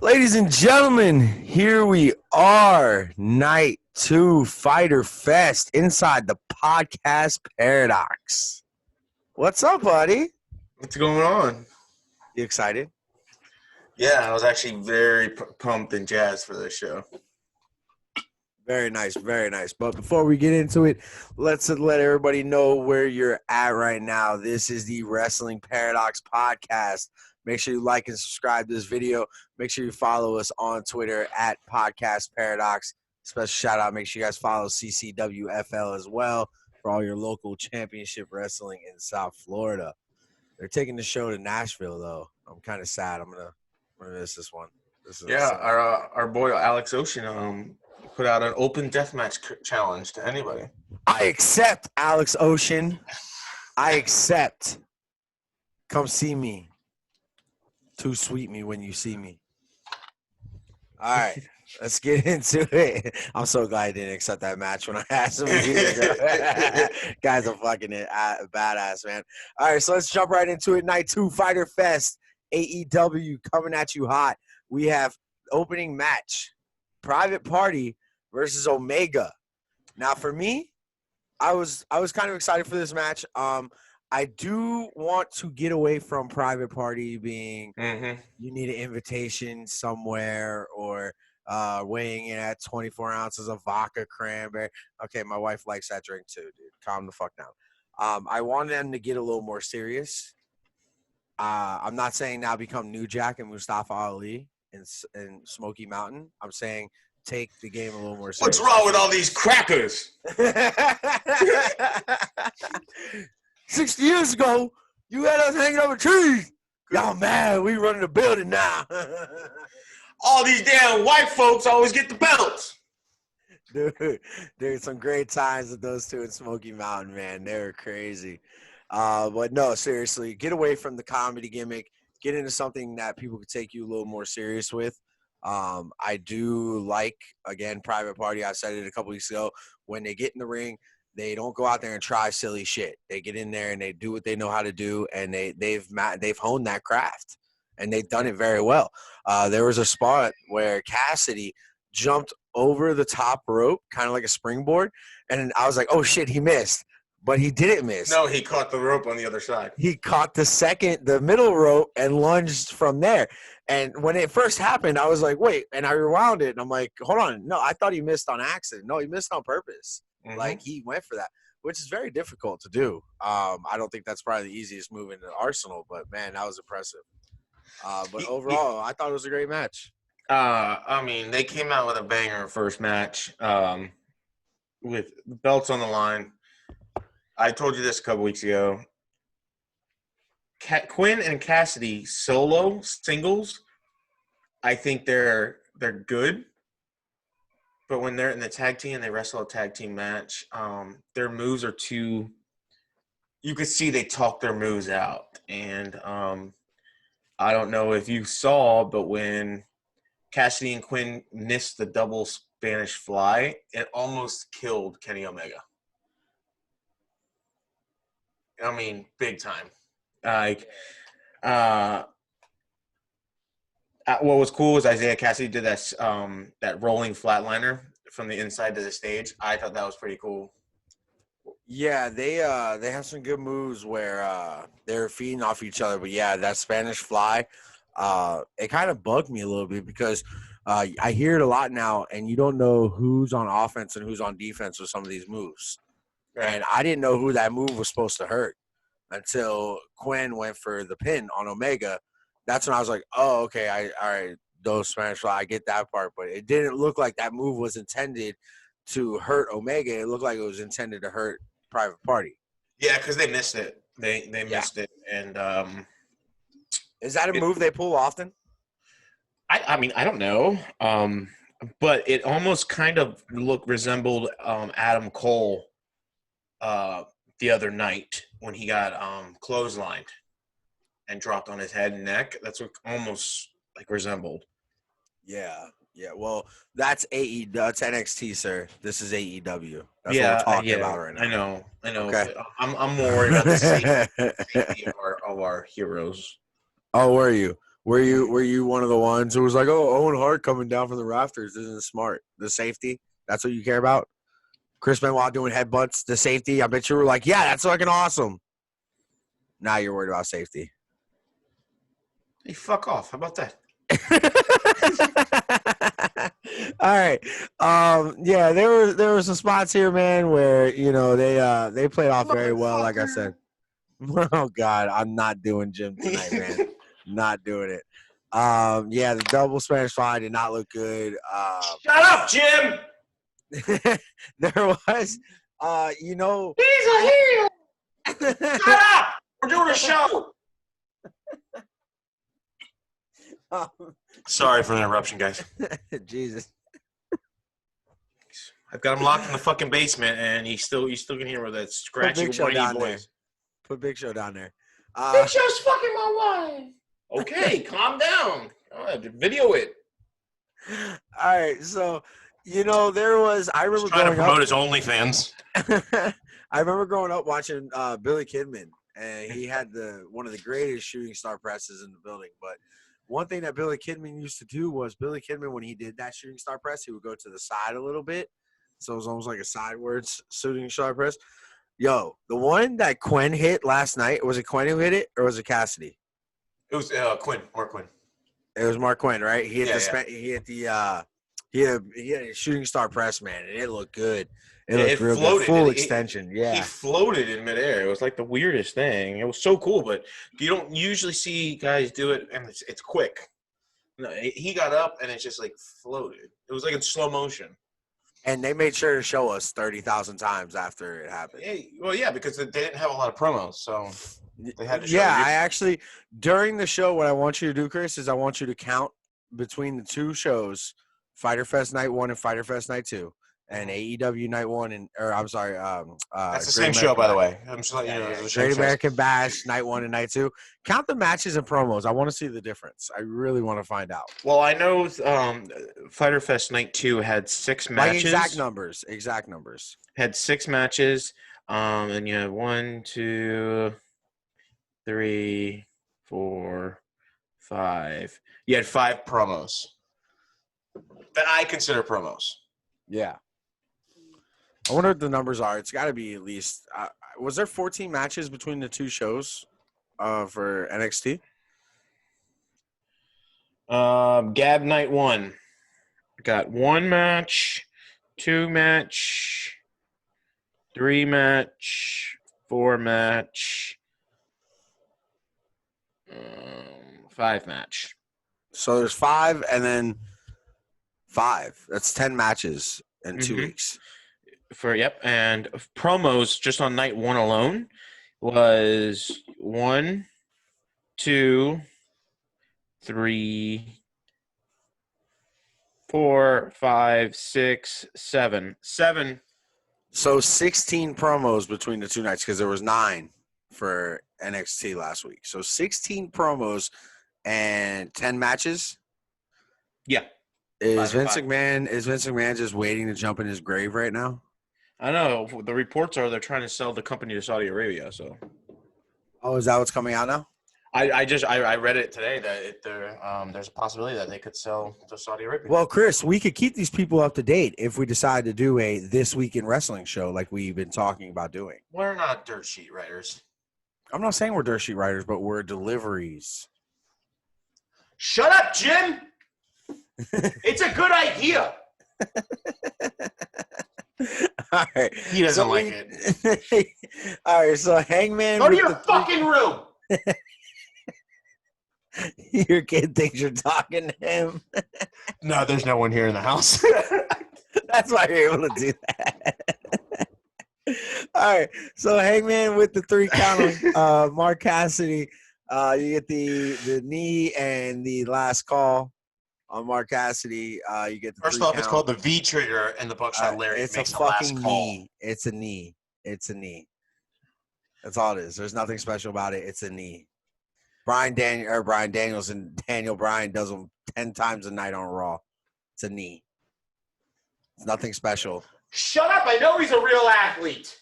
Ladies and gentlemen, here we are, night 2 Fyter Fest inside the podcast paradox. What's up, buddy? What's going on? You excited? Yeah, I was actually very pumped and jazzed for this show. Very nice, very nice. But before we get into it, let's let everybody know where you're at right now. This is the Wrestling Paradox Podcast. Make sure you like and subscribe to this video. Make sure you follow us on Twitter at Podcast Paradox. Special shout out. Make sure you guys follow CCWFL as well for all your local championship wrestling in South Florida. They're taking the show to Nashville, though. I'm kind of sad. I'm gonna miss this one. Our boy Alex Ocean put out an open deathmatch challenge to anybody. I accept, Alex Ocean. I accept. Come see me. Too sweet me when you see me. All right, let's get into it. I'm so glad I didn't accept that match when I asked him. Guy's a fucking badass, man. All right, so let's jump right into it. Night 2, Fyter Fest, AEW coming at you hot. We have opening match, Private Party versus Omega. Now, for me, I was kind of excited for this match. I do want to get away from Private Party being you need an invitation somewhere or weighing in at 24 ounces of vodka cranberry. Okay, my wife likes that drink too, dude. Calm the fuck down. I wanted them to get a little more serious. I'm not saying now become New Jack and Mustafa Ali and Smoky Mountain. I'm saying take the game a little more serious. What's wrong with all these crackers? 60 years ago, you had us hanging over trees. Y'all mad? We running the building now. All these damn white folks always get the belts. Dude, some great times with those two in Smoky Mountain, man. They were crazy. But no, seriously, get away from the comedy gimmick. Get into something that people could take you a little more serious with. I do like, again, Private Party. I said it a couple weeks ago. When they get in the ring, they don't go out there and try silly shit. They get in there and they do what they know how to do, and they've honed that craft, and they've done it very well. There was a spot where Cassidy jumped over the top rope, kind of like a springboard, and I was like, oh, shit, he missed. But he didn't miss. No, he caught the rope on the other side. He caught the middle rope and lunged from there. And when it first happened, I was like, wait, and I rewound it, and I'm like, hold on. No, I thought he missed on accident. No, he missed on purpose. Like, he went for that, which is very difficult to do. I don't think that's probably the easiest move in the arsenal, but, man, that was impressive. But overall, I thought it was a great match. I mean, they came out with a banger first match with belts on the line. I told you this a couple weeks ago. Quinn and Cassidy singles, I think they're good. But when they're in the tag team and they wrestle a tag team match, their moves are too – you could see they talk their moves out. And I don't know if you saw, but when Cassidy and Quinn missed the double Spanish fly, it almost killed Kenny Omega. I mean, big time. What was cool was Isaiah Cassidy did that rolling flatliner from the inside to the stage. I thought that was pretty cool. Yeah, they have some good moves where they're feeding off each other. But yeah, that Spanish fly, it kind of bugged me a little bit because I hear it a lot now, and you don't know who's on offense and who's on defense with some of these moves. Right. And I didn't know who that move was supposed to hurt until Quinn went for the pin on Omega. That's when I was like, oh, okay, all right, those Spanish fly, I get that part. But it didn't look like that move was intended to hurt Omega. It looked like it was intended to hurt Private Party. Yeah, because they missed it. They missed it. And is that a move they pull often? I mean, I don't know. But it almost kind of resembled Adam Cole the other night when he got clotheslined and dropped on his head and neck. That's what almost like resembled. Yeah. Well, that's AEW. That's NXT, sir. This is AEW. That's what we're talking about right now. I know. Okay. I'm more worried about the safety of our heroes. Oh, were you? Were you one of the ones who was like, oh, Owen Hart coming down from the rafters isn't smart? The safety, that's what you care about? Chris Benoit doing headbutts, the safety. I bet you were like, yeah, that's fucking awesome. Now you're worried about safety. Hey, fuck off. How about that? All right. Yeah, there were some spots here, man, where they played off very well, like I said. Oh God, I'm not doing Jim tonight, man. Not doing it. Yeah, the double Spanish fly did not look good. Shut up, Jim. There was, He's a heel. Shut up. We're doing a show. Sorry for the interruption, guys. Jesus. I've got him locked in the fucking basement, and you still can hear with that scratchy, whiny voice. Put Big Show down there. Big Show's fucking my wife. Okay, calm down. Video it. All right, so there was. I remember trying to growing promote up. his OnlyFans. I remember growing up watching Billy Kidman, and he had one of the greatest shooting star presses in the building. But one thing that Billy Kidman used to do was when he did that shooting star press, he would go to the side a little bit, so it was almost like a sideways shooting star press. Yo, the one that Quinn hit last night, was it Quinn who hit it, or was it Cassidy? It was Quinn, Mark Quinn. It was Mark Quinn, right? He hit he had a shooting star press, man, and it looked good. It looked real good. Full extension, yeah. He floated in midair. It was like the weirdest thing. It was so cool, but you don't usually see guys do it, and it's quick. No, he got up, and it just like floated. It was like in slow motion. And they made sure to show us 30,000 times after it happened. Well, yeah, because they didn't have a lot of promos, so they had to show Yeah, I actually, during the show, what I want you to do, Chris, is I want you to count between the two shows, Fyter Fest Night 1 and Fyter Fest Night 2, and AEW Night 1 that's the same show, by the way. I'm just letting you know. Great American Bash Night 1 and Night 2. Count the matches and promos. I want to see the difference. I really want to find out. Well, I know Fyter Fest Night 2 had 6 matches. Like exact numbers. Had 6 matches. And you had 1, 2, 3, 4, 5. You had 5 promos that I consider promos. Yeah. I wonder what the numbers are. It's got to be at least was there 14 matches between the two shows for NXT? Gab Night 1 got 1 match, 2 match, 3 match, 4 match, 5 match. So there's 5 and then 5. That's 10 matches in 2 weeks. And promos just on night 1 alone was 1, 2, 3, 4, 5, 6, 7. 7. So 16 promos between the 2 nights because there was 9 for NXT last week. So 16 promos and 10 matches. Yeah. Is Vince McMahon just waiting to jump in his grave right now? I know. The reports are they're trying to sell the company to Saudi Arabia. So, is that what's coming out now? I read it today that there's a possibility that they could sell to Saudi Arabia. Well, Chris, we could keep these people up to date if we decide to do a This Week in Wrestling show like we've been talking about doing. We're not dirt sheet writers. I'm not saying we're dirt sheet writers, but we're deliveries. Shut up, Jim. It's a good idea. All right. He doesn't like it. All right, so Hangman. Go to your fucking room. Your kid thinks you're talking to him. No, there's no one here in the house. That's why you're able to do that. All right, so Hangman with the 3 count. Mark Cassidy, you get the knee and the last call on Mark Cassidy. You get the First 3 off, count. It's called the V trigger, and the buckshot Larry it's makes a the last fucking call. knee. It's a knee. It's a knee. That's all it is. There's nothing special about it. It's a knee. Brian Daniels and Daniel Bryan does them 10 times a night on Raw. It's a knee. It's nothing special. Shut up. I know he's a real athlete.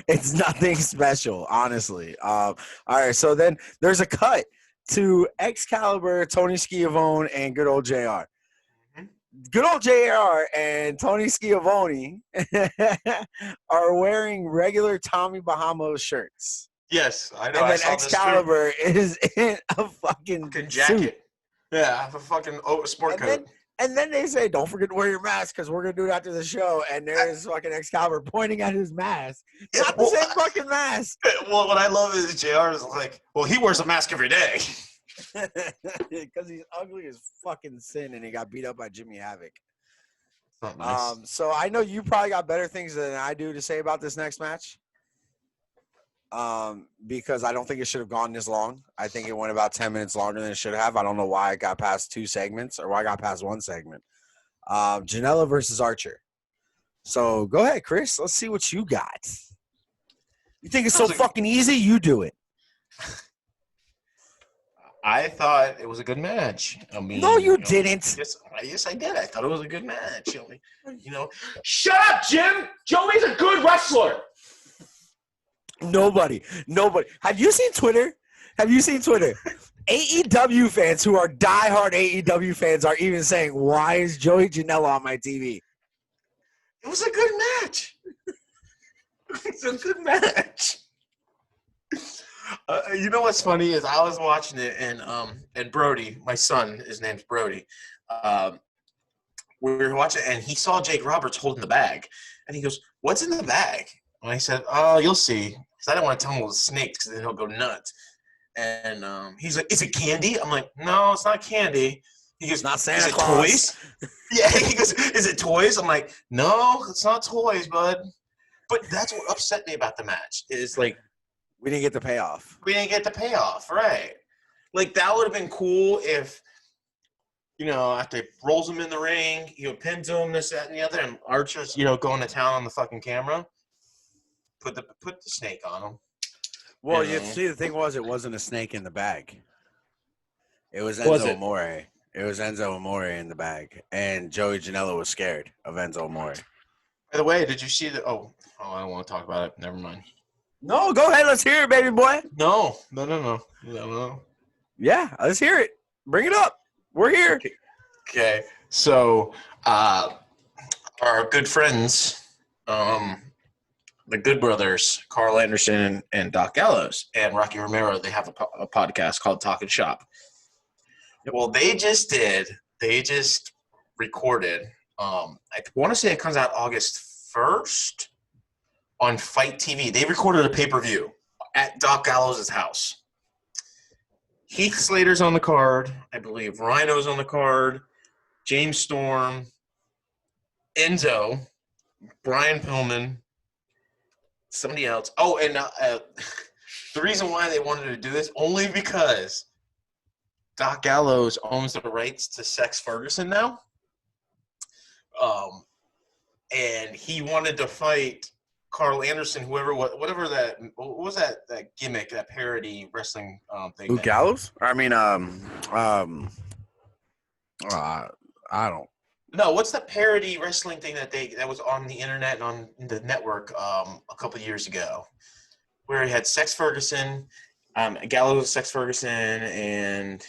It's nothing special, honestly. All right, so then there's a cut. to Excalibur, Tony Schiavone, and good old JR. Good old JR and Tony Schiavone are wearing regular Tommy Bahama shirts. Yes, I know. And I then saw Excalibur is in a fucking jacket. suit. Yeah, I have a fucking sport coat. And then they say, don't forget to wear your mask because we're going to do it after the show. And there's fucking Excalibur pointing at his mask. Not the same fucking mask. Well, what I love is JR is like, well, he wears a mask every day. Because he's ugly as fucking sin and he got beat up by Jimmy Havoc. Not nice. So I know you probably got better things than I do to say about this next match. Because I don't think it should have gone this long. I think it went about 10 minutes longer than it should have. I don't know why it got past 2 segments or why I got past 1 segment. Janela versus Archer. So go ahead, Chris. Let's see what you got. You think it's so fucking easy? You do it. I thought it was a good match. I mean, no, you didn't. Yes, I did. I thought it was a good match. Shut up, Jim. Joey's a good wrestler. Nobody. Have you seen Twitter? AEW fans who are diehard AEW fans are even saying, why is Joey Janela on my TV? It was a good match. It's a good match. You know what's funny is I was watching it and Brody, my son, his name's Brody. We were watching it and he saw Jake Roberts holding the bag and he goes, "What's in the bag?" And I said, "Oh, you'll see." Because I didn't want to tell him it was snakes because then he'll go nuts. And he's like, "Is it candy?" I'm like, "No, it's not candy." He goes, "Not Santa Is it Claus." Toys? Yeah, he goes, "Is it toys?" I'm like, "No, it's not toys, bud." But that's what upset me about the match is like, we didn't get the payoff. Right? Like that would have been cool if, after he rolls him in the ring, pins him, this, that, and the other, and Archer's, going to town on the fucking camera. Put the snake on him. Well, you see, the thing was, it wasn't a snake in the bag. It was Enzo Amore. It was Enzo Amore in the bag, and Joey Janela was scared of Enzo Amore. By the way, did you see the? Oh, I don't want to talk about it. Never mind. No, go ahead. Let's hear it, baby boy. No. Yeah, let's hear it. Bring it up. We're here. Okay. So, our good friends, the Good Brothers, Carl Anderson and Doc Gallows, and Rocky Romero, they have a podcast called Talking Shop. Yep. Well, they just recorded. I want to say it comes out August 1st on Fight TV. They recorded a pay-per-view at Doc Gallows' house. Heath Slater's on the card, I believe. Rhino's on the card. James Storm, Enzo, Brian Pillman, somebody else. Oh, and the reason why they wanted to do this, only because Doc Gallows owns the rights to Sex Ferguson now. And he wanted to fight Carl Anderson, what was that gimmick, that parody wrestling thing? Luke Gallows? I mean, I don't. No, what's the parody wrestling thing that was on the internet and on the network a couple of years ago, where he had Sex Ferguson, Gallows, Sex Ferguson, and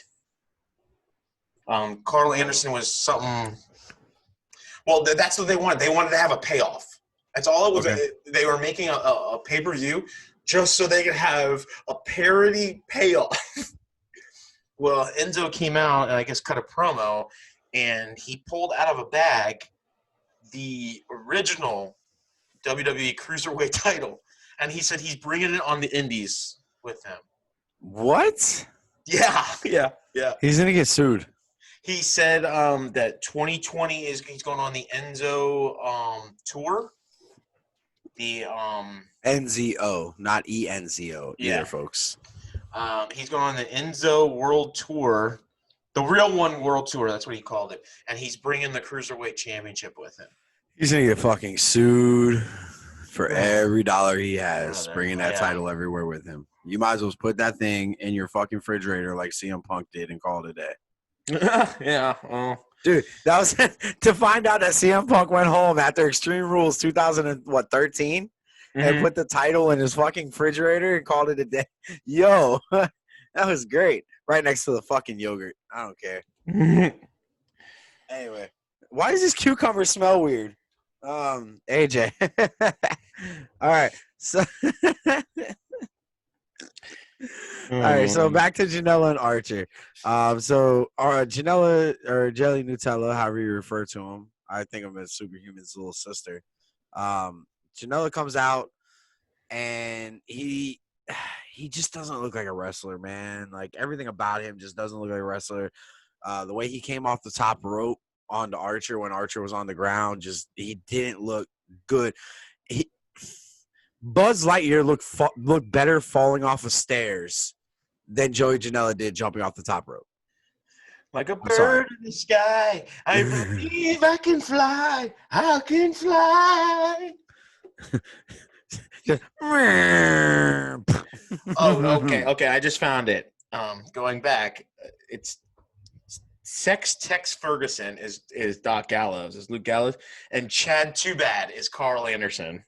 Carl Anderson was something. Well, that's what they wanted. They wanted to have a payoff. That's all it was. Okay. They were making a pay-per-view just so they could have a parody payoff. Well, Enzo came out and I guess cut a promo, and he pulled out of a bag the original WWE Cruiserweight title, and he said he's bringing it on the Indies with him. What? Yeah. He's gonna get sued. He said that 2020 he's going on the Enzo tour. The NZO, not ENZO either, folks. He's going on the Enzo World Tour, the real one World Tour. That's what he called it, and he's bringing the Cruiserweight Championship with him. He's gonna get fucking sued for every dollar he has, bringing that title everywhere with him. You might as well put that thing in your fucking refrigerator like CM Punk did and call it a day. Yeah. Dude, that was to find out that CM Punk went home after Extreme Rules 2013 and put the title in his fucking refrigerator and called it a day. Yo, that was great. right next to the fucking yogurt. I don't care. Anyway, why does this cucumber smell weird? AJ. All right. So all right, so back to Janela and Archer. Janela or Jelly Nutella, however you refer to him. I think of him as Superhuman's little sister. Janela comes out and he just doesn't look like a wrestler, man. Like everything about him just doesn't look like a wrestler. The way he came off the top rope onto Archer when Archer was on the ground, he didn't look good. Buzz Lightyear looked better falling off of stairs than Joey Janela did jumping off the top rope. Like a bird in the sky, I believe I can fly. I can fly. Okay. I just found it. Going back, it's Sex Tex Ferguson is Doc Gallows, is Luke Gallows, and Chad Too Bad is Carl Anderson.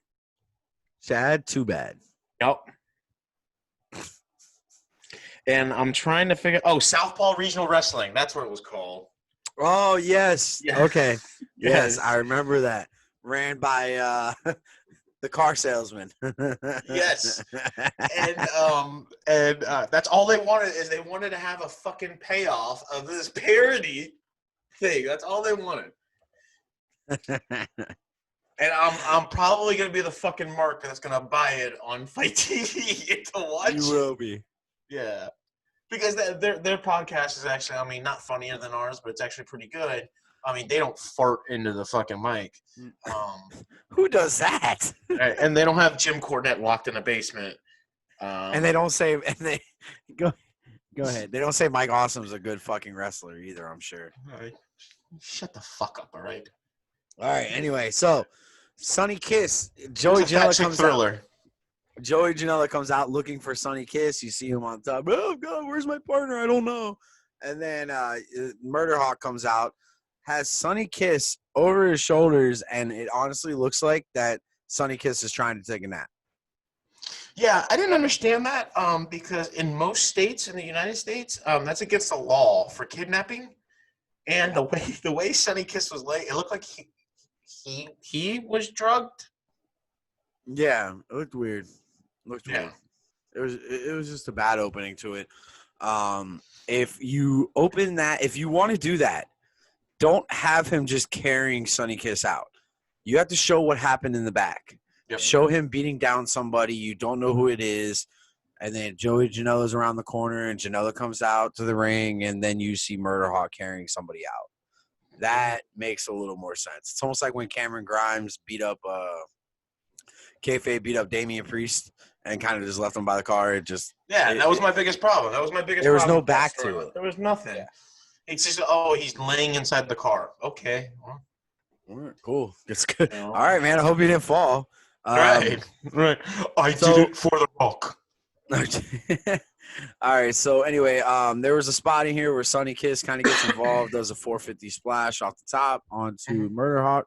Chad Too Bad. Yep. And I'm trying to figure. Oh, Southpaw Regional Wrestling. That's what it was called. Oh yes. Yeah. Okay. Yes, I remember that. Ran by the car salesman. Yes. And that's all they wanted is they wanted to have a fucking payoff of this parody thing. That's all they wanted. And I'm probably gonna be the fucking mark that's gonna buy it on Fight TV to watch. You will be. Yeah, because their podcast is actually, I mean, not funnier than ours, but it's actually pretty good. I mean, they don't fart into the fucking mic. Who does that? And they don't have Jim Cornette locked in a basement. And they don't say. And they go ahead. They don't say Mike Awesome's a good fucking wrestler either. I'm sure. All right. Shut the fuck up. All right. All right. Anyway, so Sonny Kiss, Joey Janela comes thriller. out. Joey Janela comes out looking for Sonny Kiss. You see him on top. Oh God, where's my partner? I don't know. And then Murder Hawk comes out, has Sonny Kiss over his shoulders, and it honestly looks like that Sonny Kiss is trying to take a nap. Yeah, I didn't understand that because in most states in the United States, that's against the law for kidnapping. And the way Sonny Kiss was laying, it looked like he was drugged. Yeah, it looked weird. Weird. It was just a bad opening to it. If you want to do that, don't have him just carrying Sonny Kiss out. You have to show what happened in the back. Yep. Show him beating down somebody. You don't know who it is. And then Joey Janela's around the corner, and Janela comes out to the ring, and then you see Murder Hawk carrying somebody out. That makes a little more sense. It's almost like when Cameron Grimes Kayfabe beat up Damian Priest and kind of just left him by the car. That was my biggest problem. There was no back to it. There was nothing. Yeah. It's just, he's laying inside the car. Okay. Well, all right, cool. It's good. All right, man. I hope you didn't fall. Right. I did it for the Rock. All right. So anyway, there was a spot in here where Sonny Kiss kind of gets involved, does a 450 splash off the top onto Murder Hawk.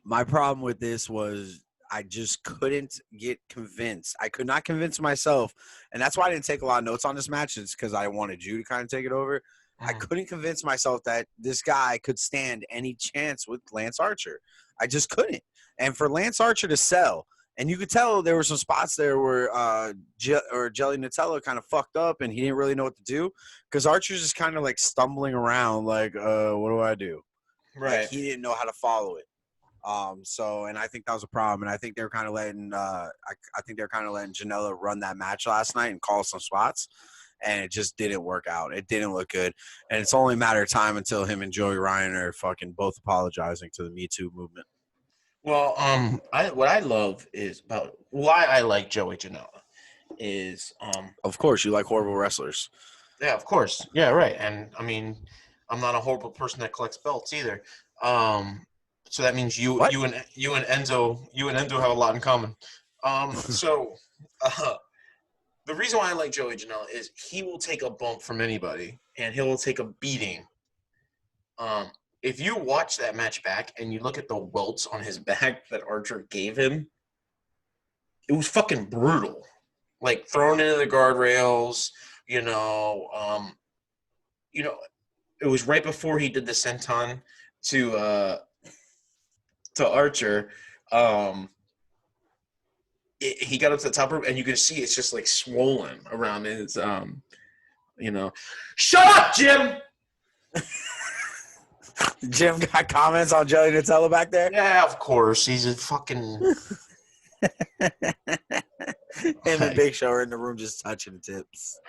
My problem with this was I just couldn't get convinced. I could not convince myself, and that's why I didn't take a lot of notes on this match. It's because I wanted you to kind of take it over. I couldn't convince myself that this guy could stand any chance with Lance Archer. I just couldn't. And for Lance Archer to sell, and you could tell there were some spots there where Jelly Nutella kind of fucked up and he didn't really know what to do because Archer's just kind of like stumbling around like, what do I do? Right. Like, he didn't know how to follow it. And I think that was a problem. And I think they're kind of letting Janela run that match last night and call some spots. And it just didn't work out. It didn't look good. And it's only a matter of time until him and Joey Ryan are fucking both apologizing to the Me Too movement. Well, what I love is about why I like Joey Janela is of course you like horrible wrestlers. Yeah, of course. Yeah, right. And I mean, I'm not a horrible person that collects belts either. So that means you and Enzo have a lot in common. The reason why I like Joey Janela is he will take a bump from anybody and he will take a beating. If you watch that match back and you look at the welts on his back that Archer gave him, it was fucking brutal. Like thrown into the guardrails, You know, it was right before he did the senton to Archer. He got up to the top rope, and you can see it's just like swollen around his, Shut up, Jim. Jim got comments on Joey Nutella back there. Yeah, of course. He's a fucking. Him and Big Show are in the room just touching tips.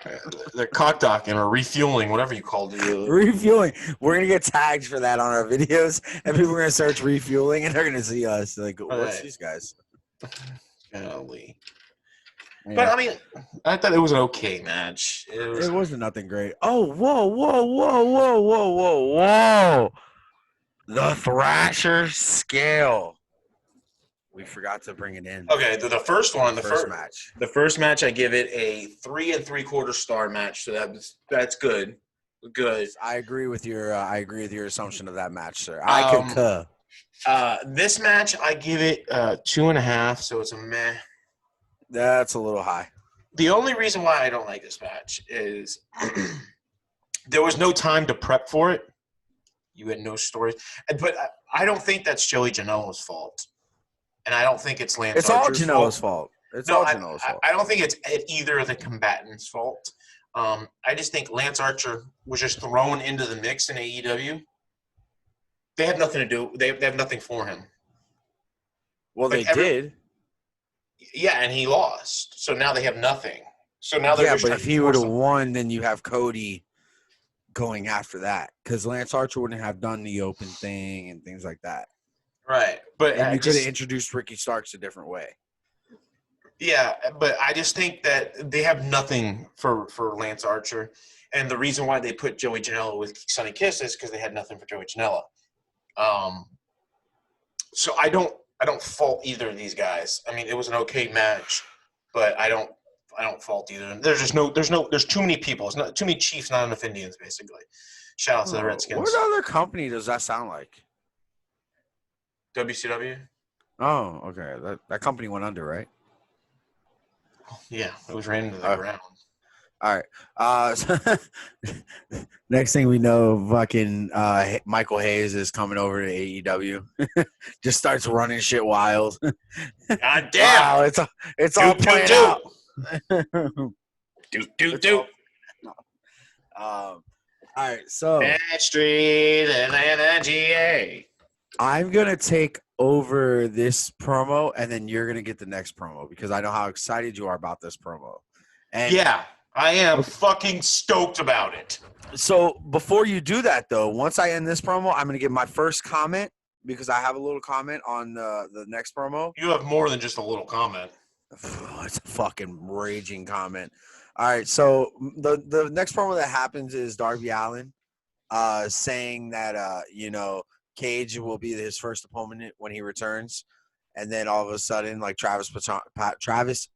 They're cock docking or refueling, whatever you called it. Refueling. We're gonna get tagged for that on our videos, and people are gonna search refueling, and they're gonna see us like, "What's these guys?" Golly. Yeah. But I mean, I thought it was an okay match. It wasn't nothing great. Oh, whoa! The Thrasher scale. We forgot to bring it in. Okay, the first one, the first match. The first match, I give it a 3 3/4 star match. So that's good. Good. I agree with your assumption of that match, sir. I concur. This match, I give it 2.5. So it's a meh. That's a little high. The only reason why I don't like this match is there was no time to prep for it. You had no stories, but I don't think that's Joey Janela's fault. And I don't think it's Lance Archer's all Janela's fault. It's all Janela's fault. I don't think it's either of the combatants' fault. I just think Lance Archer was just thrown into the mix in AEW. They have nothing to do. They have nothing for him. Well, they did. Yeah, and he lost. So now they have nothing. So now they're but if he would have won, then you have Cody going after that, because Lance Archer wouldn't have done the open thing and things like that. Right, but and you could have introduced Ricky Starks a different way. Yeah, but I just think that they have nothing for Lance Archer, and the reason why they put Joey Janela with Sonny Kiss is because they had nothing for Joey Janela. So I don't fault either of these guys. I mean, it was an okay match, but I don't fault either. There's too many people. It's not too many Chiefs, not enough Indians, basically. Shout out to the Redskins. What other company does that sound like? WCW? Oh, okay. That company went under, right? Yeah, it was ran into the ground. All right. Next thing we know, fucking Michael Hayes is coming over to AEW. Just starts running shit wild. God damn! Wow, it's all playing out. Do. All right, so Main Street and GA. I'm gonna take over this promo, and then you're gonna get the next promo because I know how excited you are about this promo. And yeah, I am fucking stoked about it. So before you do that, though, once I end this promo, I'm gonna give my first comment because I have a little comment on the next promo. You have more than just a little comment. It's a fucking raging comment. All right, so the next promo that happens is Darby Allin saying that Cage will be his first opponent when he returns, and then all of a sudden, like Travis Pastrami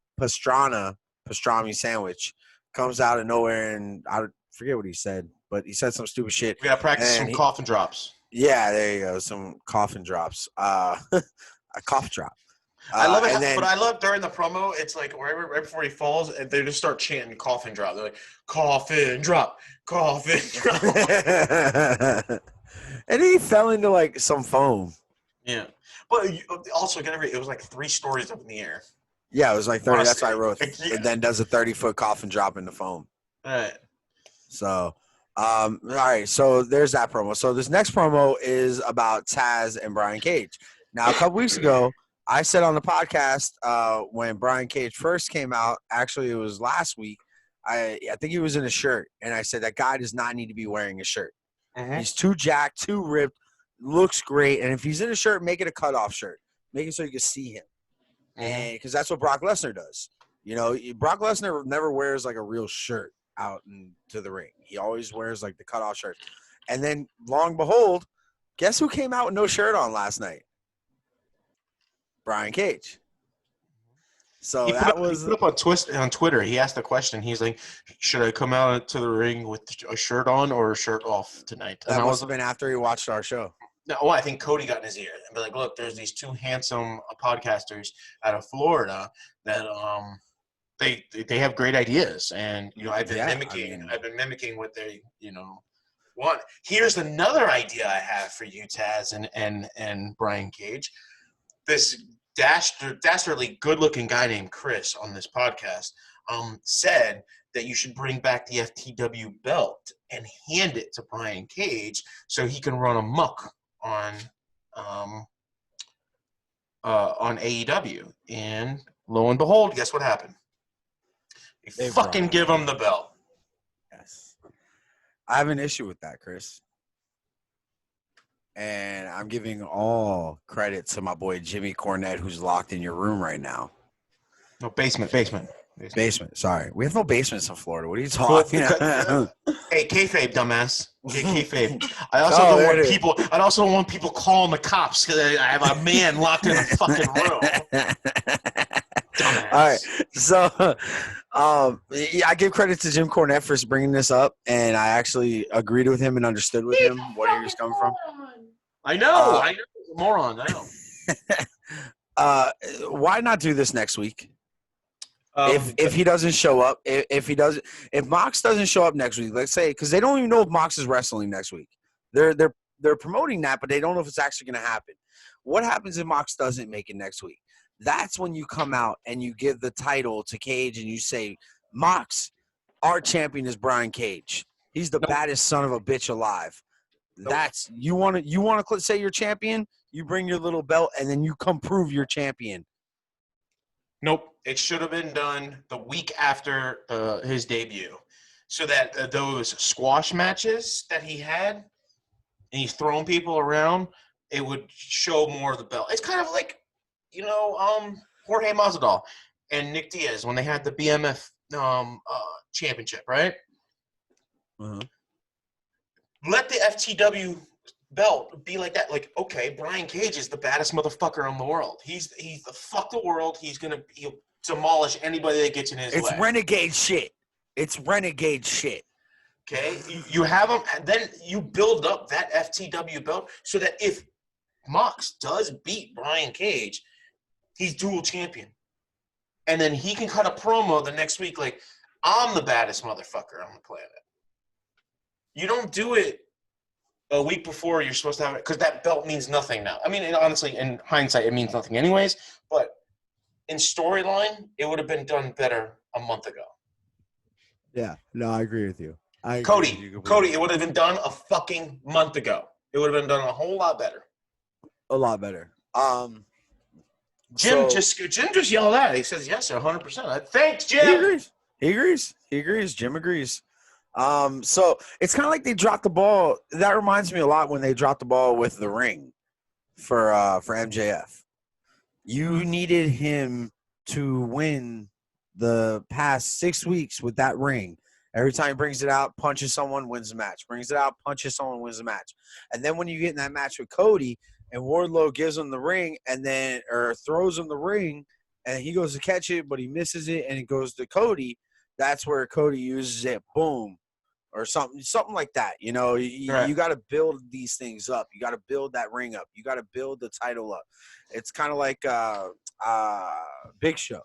sandwich comes out of nowhere, and I forget what he said, but he said some stupid shit. We gotta practice some coffin drops. Yeah, there you go, some coffin drops. A cough drop. I love it, but I love during the promo, it's like right before he falls, and they just start chanting coffin drop. They're like, coffin drop, coffin drop. And he fell into like some foam. Yeah. But also, it was like 3 stories up in the air. Yeah, it was like 30. Honestly, that's what I wrote. yeah. And then does a 30-foot coffin drop in the foam. All right. So, all right. So there's that promo. So this next promo is about Taz and Brian Cage. Now, a couple weeks ago, I said on the podcast when Brian Cage first came out, actually it was last week, I think he was in a shirt, and I said that guy does not need to be wearing a shirt. Mm-hmm. He's too jacked, too ripped, looks great, and if he's in a shirt, make it a cutoff shirt. Make it so you can see him, and because that's what Brock Lesnar does. You know, Brock Lesnar never wears like a real shirt out into the ring. He always wears like the cutoff shirt. And then, long behold, guess who came out with no shirt on last night? Brian Cage. So he put up on Twitter. He asked the question. He's like, "Should I come out to the ring with a shirt on or a shirt off tonight?" That must have been after he watched our show. No, I think Cody got in his ear and be like, "Look, there's these 2 handsome podcasters out of Florida that they have great ideas, and I've been Yeah, I've been mimicking what they want. Here's another idea I have for you, Taz and Brian Cage. This dastardly good-looking guy named Chris on this podcast said that you should bring back the FTW belt and hand it to Brian Cage so he can run amok on AEW. And lo and behold, guess what happened? They fucking give him the belt. Yes. I have an issue with that, Chris. And I'm giving all credit to my boy Jimmy Cornette, who's locked in your room right now. No, basement. Sorry. We have no basements in Florida. What are you talking about? Hey, kayfabe, dumbass. Okay, kayfabe. I also don't want people calling the cops because I have a man locked in a fucking room. Dumbass. All right. So, I give credit to Jim Cornette for bringing this up, and I actually agreed with him and understood with him where he was coming from. I know. He's a moron. I know. Why not do this next week? If he doesn't show up, if Mox doesn't show up next week, let's say, because they don't even know if Mox is wrestling next week. They're promoting that, but they don't know if it's actually going to happen. What happens if Mox doesn't make it next week? That's when you come out and you give the title to Cage and you say, Mox, our champion is Brian Cage. He's the baddest son of a bitch alive. That's you want to say you're champion. You bring your little belt and then you come prove you're champion. Nope. It should have been done the week after his debut, so that those squash matches that he had, and he's throwing people around, it would show more of the belt. It's kind of like, Jorge Masvidal and Nick Diaz when they had the BMF championship, right? Uh-huh. Let the FTW belt be like that. Like, okay, Brian Cage is the baddest motherfucker in the world. He's the fuck the world. He'll demolish anybody that gets in his way. It's renegade shit. Okay, you have him, and then you build up that FTW belt so that if Mox does beat Brian Cage, he's dual champion, and then he can cut a promo the next week like, I'm the baddest motherfucker on the planet. You don't do it a week before you're supposed to have it, because that belt means nothing now. I mean, honestly, in hindsight, it means nothing anyways, but in storyline, it would have been done better a month ago. Yeah, no, I agree with you. Cody, it would have been done a fucking month ago. It would have been done a whole lot better. A lot better. Jim just yelled at it. He says, yes, sir, 100%. Thanks, Jim. He agrees. Jim agrees. So it's kind of like they dropped the ball. That reminds me a lot when they dropped the ball with the ring for MJF. You needed him to win the past 6 weeks with that ring. Every time he brings it out, punches someone, wins the match. Brings it out, punches someone, wins the match. And then when you get in that match with Cody and Wardlow gives him the ring or throws him the ring and he goes to catch it, but he misses it and it goes to Cody, that's where Cody uses it, boom, or something like that. You got to build these things up. You got to build that ring up. You got to build the title up. It's kind of like Big Show.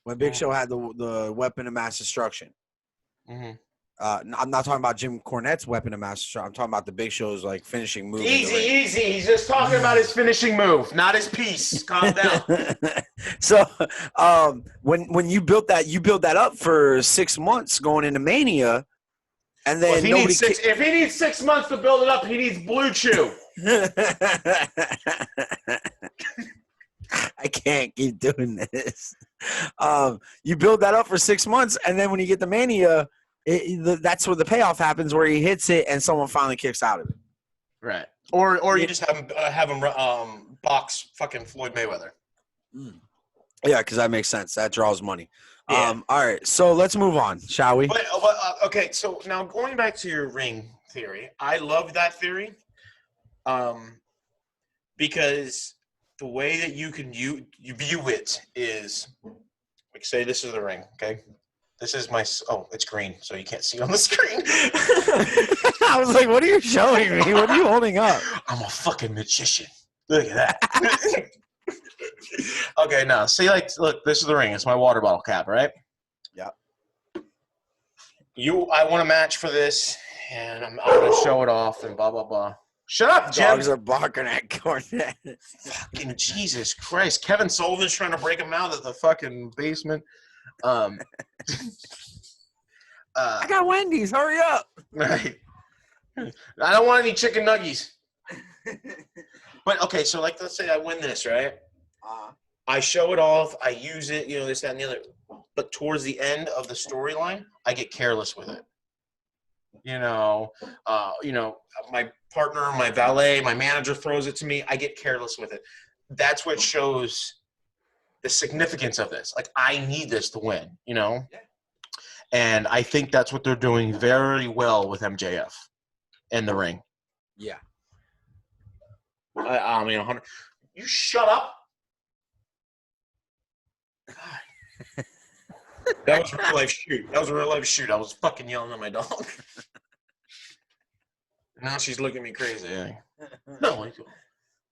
When Big Show had the weapon of mass destruction. Mm-hmm. I'm not talking about Jim Cornette's weapon of mass destruction. I'm talking about the Big Show's finishing move. Easy. He's just talking about his finishing move, not his piece. Calm down. So when you built that up for 6 months going into Mania, and then if he needs 6 months to build it up, he needs Blue Chew. I can't keep doing this. You build that up for 6 months, and then when you get the Mania, that's where the payoff happens, where he hits it and someone finally kicks out of it. Right. Or you just have him box fucking Floyd Mayweather. Yeah, because that makes sense. That draws money. Yeah. All right, so let's move on, shall we? Okay, so now going back to your ring theory, I love that theory, because the way that you can you view it is, like, say this is the ring, okay? This is it's green, so you can't see it on the screen. I was like, what are you showing me? What are you holding up? I'm a fucking magician. Look at that. Okay, now, see, look, this is the ring. It's my water bottle cap, right? I want a match for this, and I'm going to show it off, and blah, blah, blah. Shut up, Jim. Dogs are barking at Cornette. Fucking Jesus Christ. Kevin Sullivan's trying to break him out of the fucking basement. I I got Wendy's. Hurry up. Right. I don't want any chicken nuggies. But, okay, so, like, let's say I win this, right? I show it off. I use it, this, that, and the other. But towards the end of the storyline, I get careless with it. My partner, my valet, my manager throws it to me. I get careless with it. That's what shows the significance of this. Like, I need this to win, Yeah. And I think that's what they're doing very well with MJF in the ring. Yeah. I mean, 100. You shut up. God. That was a real life shoot. I was fucking yelling at my dog. Now she's looking at me crazy. No,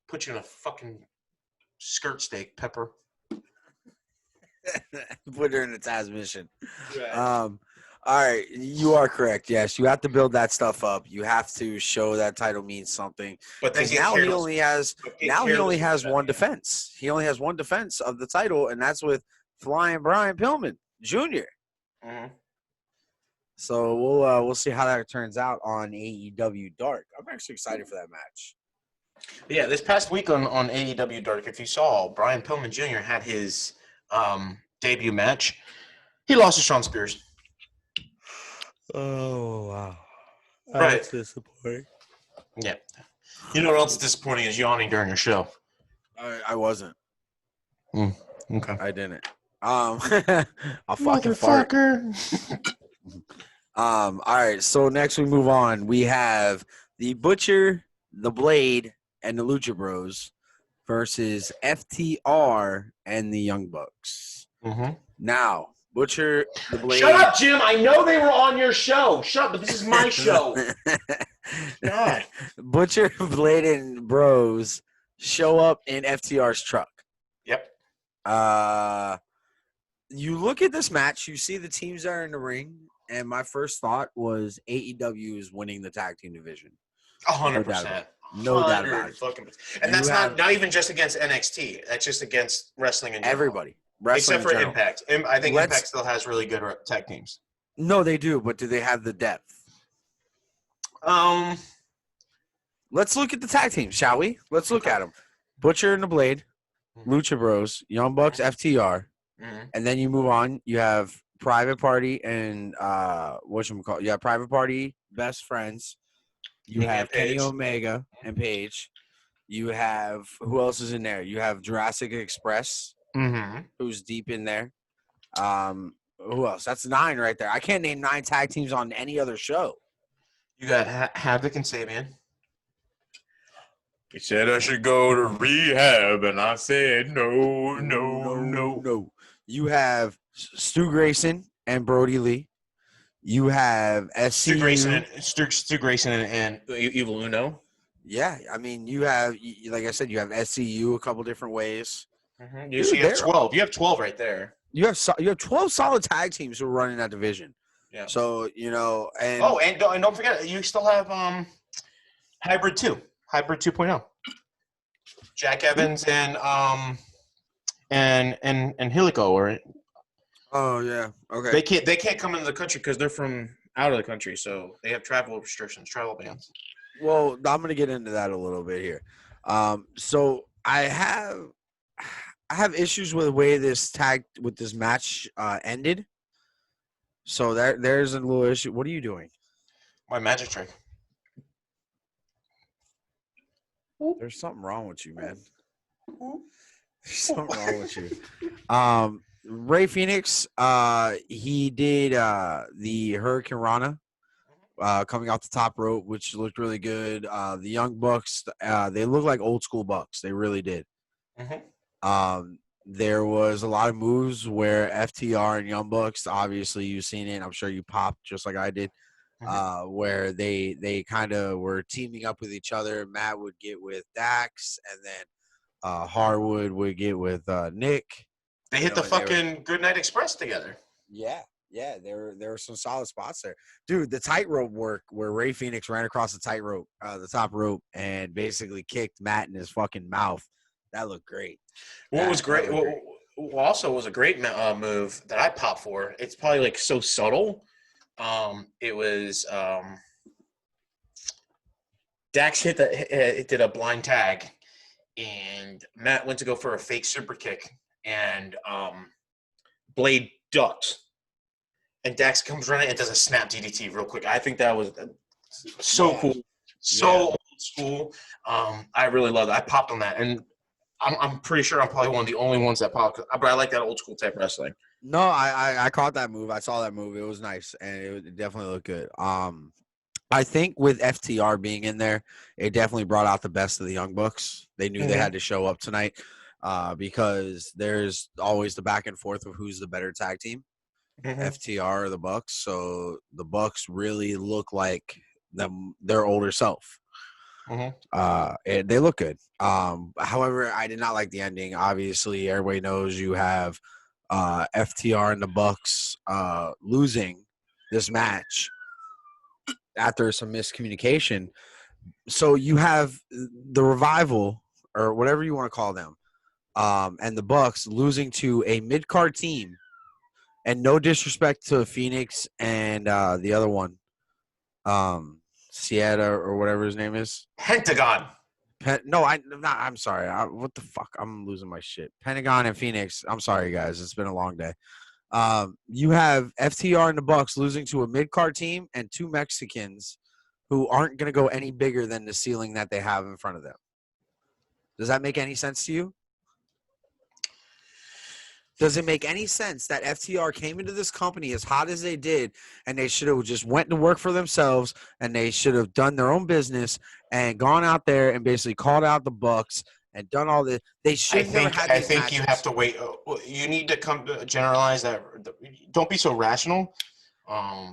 put you in a fucking skirt steak, Pepper. Put her in the Taz mission. Right. All right, you are correct. Yes, you have to build that stuff up. You have to show that title means something. But then now he only has one defense. He only has one defense of the title, and that's with Flying Brian Pillman Jr. Mm-hmm. So we'll see how that turns out on AEW Dark. I'm actually excited for that match. Yeah, this past week on AEW Dark, if you saw, Brian Pillman Jr. had his debut match. He lost to Shawn Spears. Oh, wow. Right. That's disappointing. Yeah. You know what else is disappointing is yawning during your show. I wasn't. Okay. I didn't. I'll fucking fart. All right, so next we move on. We have the Butcher, the Blade, and the Lucha Bros versus FTR and the Young Bucks. Mm-hmm. Now, Butcher, the Blade. Shut up, Jim. I know they were on your show. Shut up, but this is my show. God. Butcher, Blade, and Bros show up in FTR's truck. Yep. You look at this match, you see the teams that are in the ring, and my first thought was AEW is winning the tag team division. 100%. No doubt about it. And that's not even just against NXT. That's just against wrestling in general. Everybody. Except for Impact. I think Impact still has really good tag teams. No, they do, but do they have the depth? Let's look at the tag teams, shall we? Let's look at them. Butcher and the Blade, Lucha Bros, Young Bucks, FTR, and then you move on. You have Private Party and whatchamacallit? You have Private Party, Best Friends. You have Kenny Omega and Paige. You have who else is in there? You have Jurassic Express, who's deep in there. Who else? That's 9 right there. I can't name 9 tag teams on any other show. You got Havoc and Sabian. He said I should go to rehab, and I said no. You have Stu Grayson and Brody Lee. You have SCU. Stu Grayson and Evil Uno. Yeah, I mean, you have, like I said, you have SCU a couple different ways. You have 12. You have 12 right there. You have 12 solid tag teams who are running that division. Yeah. So, and and don't forget, you still have Hybrid 2. Hybrid 2.0. Jack Evans and Helico, or oh yeah, okay. They can't come into the country because they're from out of the country, so they have travel restrictions, travel bans. Well, I'm gonna get into that a little bit here. So I have issues with the way this match ended. So there's a little issue. What are you doing? My magic trick. There's something wrong with you, man. There's something wrong with you. Ray Phoenix, he did the Hurricane Rana coming off the top rope, which looked really good. The Young Bucks, they look like old school Bucks. They really did. There was a lot of moves where FTR and Young Bucks, obviously you've seen it. I'm sure you popped just like I did. Where they kind of were teaming up with each other. Matt would get with Dax, and then Harwood would get with Nick. They hit the fucking Goodnight Express together. Yeah, Yeah, there were some solid spots there, dude. The tightrope work where Ray Phoenix ran across the tightrope, the top rope, and basically kicked Matt in his fucking mouth. That looked great. What was That great? looked great. What also was a great move that I popped for. It's probably like so subtle. It was Dax did a blind tag, and Matt went to go for a fake super kick, and Blade ducked, and Dax comes running and does a snap DDT real quick. I think that was so cool, old school. I really loved it. I popped on that, and I'm pretty sure I'm probably one of the only ones that popped. But I like that old school type wrestling. No, I caught that move. I saw that move. It was nice, and it definitely looked good. I think with FTR being in there, it definitely brought out the best of the Young Bucks. They knew they had to show up tonight because there's always the back and forth of who's the better tag team, FTR or the Bucks. So the Bucks really look like their older self. They look good. However, I did not like the ending. Obviously, everybody knows you have FTR and the Bucks losing this match after some miscommunication. So you have the Revival, or whatever you want to call them, and the Bucks losing to a mid-card team. And no disrespect to Phoenix and the other one, Sieta or whatever his name is. Pentagon. I'm sorry. What the fuck? I'm losing my shit. Pentagon and Phoenix. I'm sorry, guys. It's been a long day. You have FTR and the Bucks losing to a mid-card team and two Mexicans who aren't going to go any bigger than the ceiling that they have in front of them. Does that make any sense to you? Does it make any sense that FTR came into this company as hot as they did, and they should have just went to work for themselves, and they should have done their own business and gone out there and basically called out the Bucks and done all this? They should have never had these matches. You have to wait. You need to come to generalize that. Don't be so rational.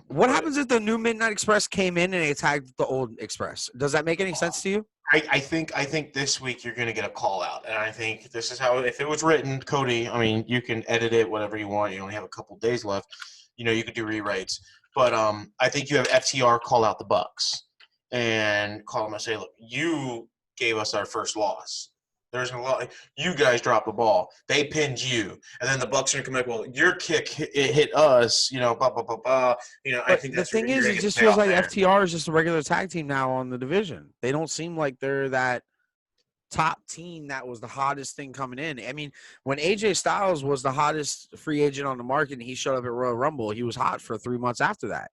What happens if the new Midnight Express came in and they attacked the old Express? Does that make any sense to you? I think this week you're going to get a call out, and I think this is how, if it was written, Cody, I mean, you can edit it whatever you want. You only have a couple days left. You know, you could do rewrites, but I think you have FTR call out the Bucks and call them and say, look, you gave us our first loss. There's a lot. You guys dropped the ball. They pinned you, and then the Bucks are gonna come back. Well, your kick hit us. You know, blah blah blah blah. You know, I think the thing is, it just feels like FTR is just a regular tag team now on the division. They don't seem like they're that top team that was the hottest thing coming in. I mean, when AJ Styles was the hottest free agent on the market and he showed up at Royal Rumble, he was hot for 3 months after that.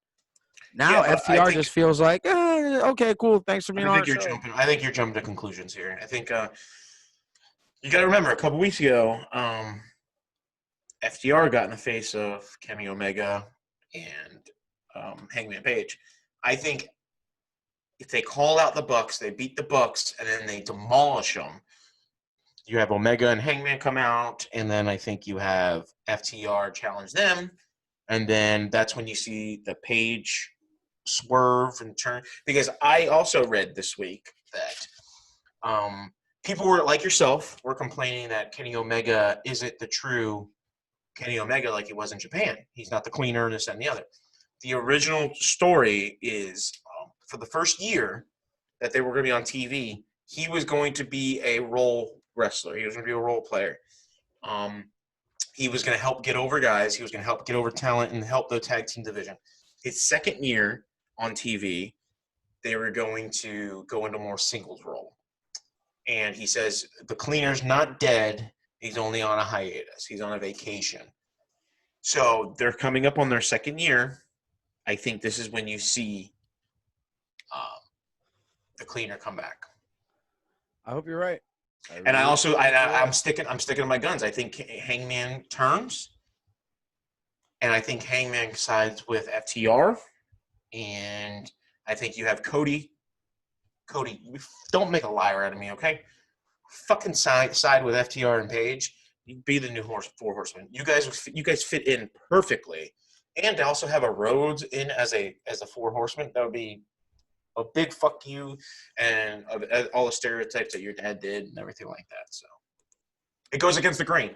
Now FTR just feels like, okay, cool. Thanks for being on the show. I think you're jumping to conclusions here. I think. You got to remember, a couple weeks ago, FTR got in the face of Kenny Omega and Hangman Page. I think if they call out the Bucks, they beat the Bucks, and then they demolish them, you have Omega and Hangman come out, and then I think you have FTR challenge them, and then that's when you see the Page swerve and turn. Because I also read this week that people were, like yourself, were complaining that Kenny Omega isn't the true Kenny Omega like he was in Japan. He's not the cleaner, this, that, and the other. The original story is for the first year that they were going to be on TV, he was going to be a role wrestler. He was going to be a role player. He was going to help get over guys. He was going to help get over talent and help the tag team division. His second year on TV, they were going to go into more singles role. And he says, the cleaner's not dead. He's only on a hiatus. He's on a vacation. So they're coming up on their second year. I think this is when you see the cleaner come back. I hope you're right. I'm sticking to my guns. I think Hangman turns. And I think Hangman sides with FTR. And I think you have Cody. Cody, don't make a liar out of me, okay? Fucking side with FTR and Page. You be the new four horsemen. You guys fit in perfectly, and to also have a Rhodes in as a four horseman, that would be a big fuck you, and all the stereotypes that your dad did and everything like that. So it goes against the grain.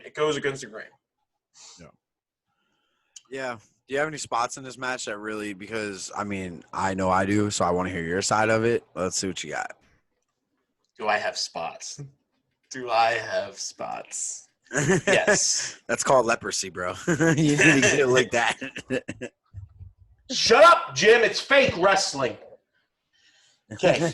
Yeah. Do you have any spots in this match that really? Because I mean, I know I do, so I want to hear your side of it. Let's see what you got. Do I have spots? Do I have spots? Yes. That's called leprosy, bro. You need to get it like that. Shut up, Jim. It's fake wrestling. Okay.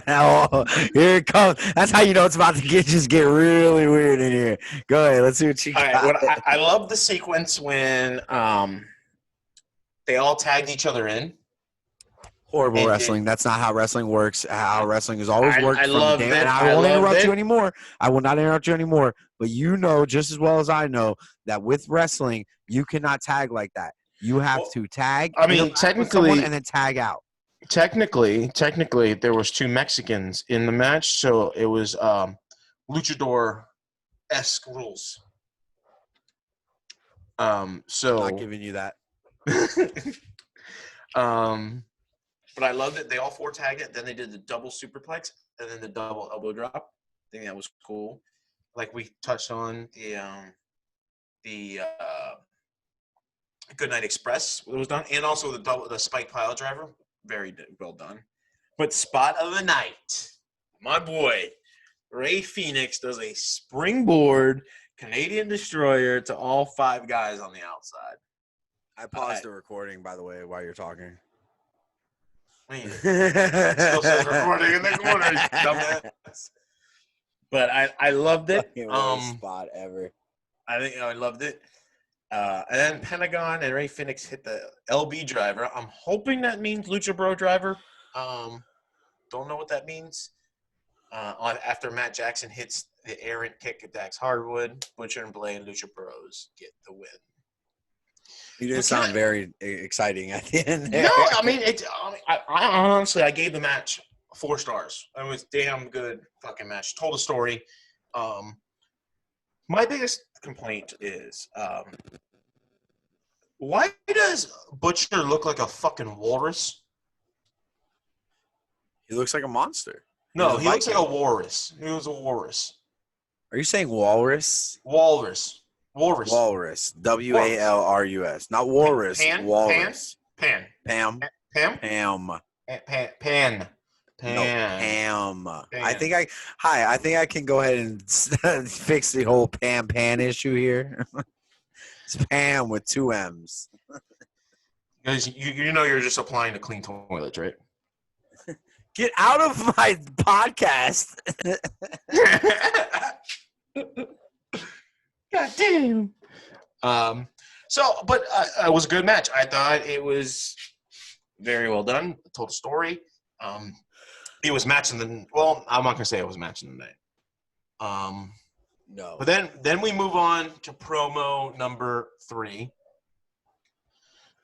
Oh, here it comes. That's how you know it's about to get really weird in here. Go ahead. Let's see what you All got. right. What I love the sequence when they all tagged each other in. Horrible And wrestling. That's not how wrestling works. How wrestling has always worked. I from the loved day. it. And I won't interrupt you anymore. I will not interrupt you anymore. But you know just as well as I know that with wrestling, you cannot tag like that. You have to tag. I mean, interact with technically- someone and then tag out. Technically, there was 2 Mexicans in the match, so it was luchador-esque rules. So Not giving you that. but I loved it. They all 4 tagged it. Then they did the double superplex and then the double elbow drop. I think that was cool. Like we touched on the Goodnight Express that was done, and also the spike pile driver. Very well done. But spot of the night, my boy Rey Fenix does a springboard Canadian destroyer to all 5 guys on the outside. I paused the recording, by the way, while you're talking. Man, still says recording in the corner, you dumbass. But I loved it. Fucking worst spot ever. I loved it. And then Pentagon and Rey Fenix hit the LB driver. I'm hoping that means Lucha Bro driver. Don't know what that means. After Matt Jackson hits the errant kick at Dax Hardwood, Butcher and Blay and Lucha Bros get the win. You didn't sound very exciting at the end there. No, I mean, I honestly, I gave the match 4 stars. It was a damn good fucking match. Told a story. My biggest complaint is why does Butcher look like a fucking walrus? He looks like a monster. No, he looks like a walrus. He was a walrus. Are you saying walrus? Walrus. Walrus. WALRUS. Not walrus. Walrus. Pan. Pam. Pam? Pam. Pan. No, Pam. I think I can go ahead and fix the whole Pam issue here. It's Pam with 2 M's. Because you know you're just applying to clean toilets, right? Get out of my podcast. God damn. But it was a good match. I thought it was very well done. It told a story. It was matching the. Well, I'm not gonna say it was matching the night. No. But then we move on to promo number 3.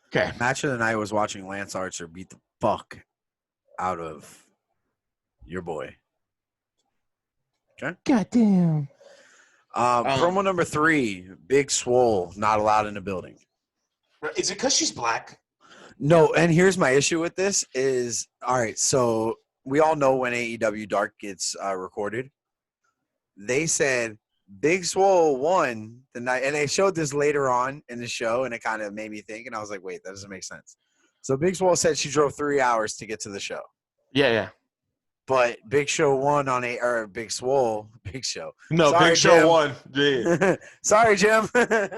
Okay. Match of the night was watching Lance Archer beat the fuck out of your boy. Okay. Goddamn. Promo number 3, Big Swole not allowed in the building. Is it because she's black? No, and here's my issue with this is, all right, so we all know when AEW Dark gets recorded. They said Big Swole won the night, and they showed this later on in the show, and it kind of made me think, and I was like, wait, that doesn't make sense. So Big Swole said she drove 3 hours to get to the show. Yeah. But Big Show won on Big Swole. Big Show. No, Sorry, Big Show Jim. won. Yeah. Sorry, Jim.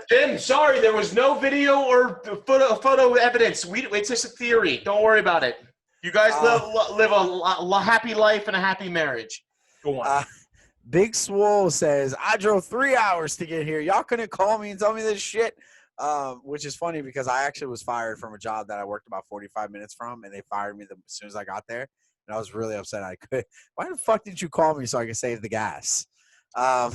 Jim, sorry, there was no video or photo evidence. It's just a theory. Don't worry about it. You guys live a happy life and a happy marriage. Go on. Big Swole says, I drove 3 hours to get here. Y'all couldn't call me and tell me this shit. Which is funny because I actually was fired from a job that I worked about 45 minutes from, and they fired me as soon as I got there. And I was really upset. Why the fuck did you call me so I could save the gas? So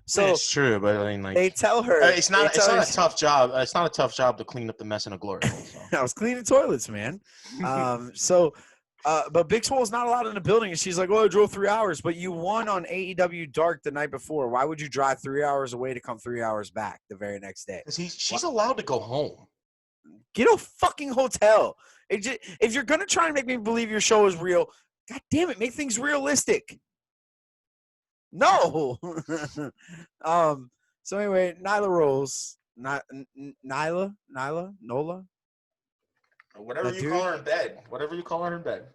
it's true, but I mean, like, they tell her it's not a tough job. It's not a tough job to clean up the mess in a glory hole. So. I was cleaning toilets, man. But Big Swole's not allowed in the building, and she's like, "Oh, I drove 3 hours, but you won on AEW Dark the night before. Why would you drive 3 hours away to come 3 hours back the very next day?" Because she's allowed to go home. Get a fucking hotel. If you're gonna try and make me believe your show is real, god damn it, make things realistic. No. So anyway, Nyla Rose not Nola. Whatever That you dude? call her in bed. Whatever you call her in bed.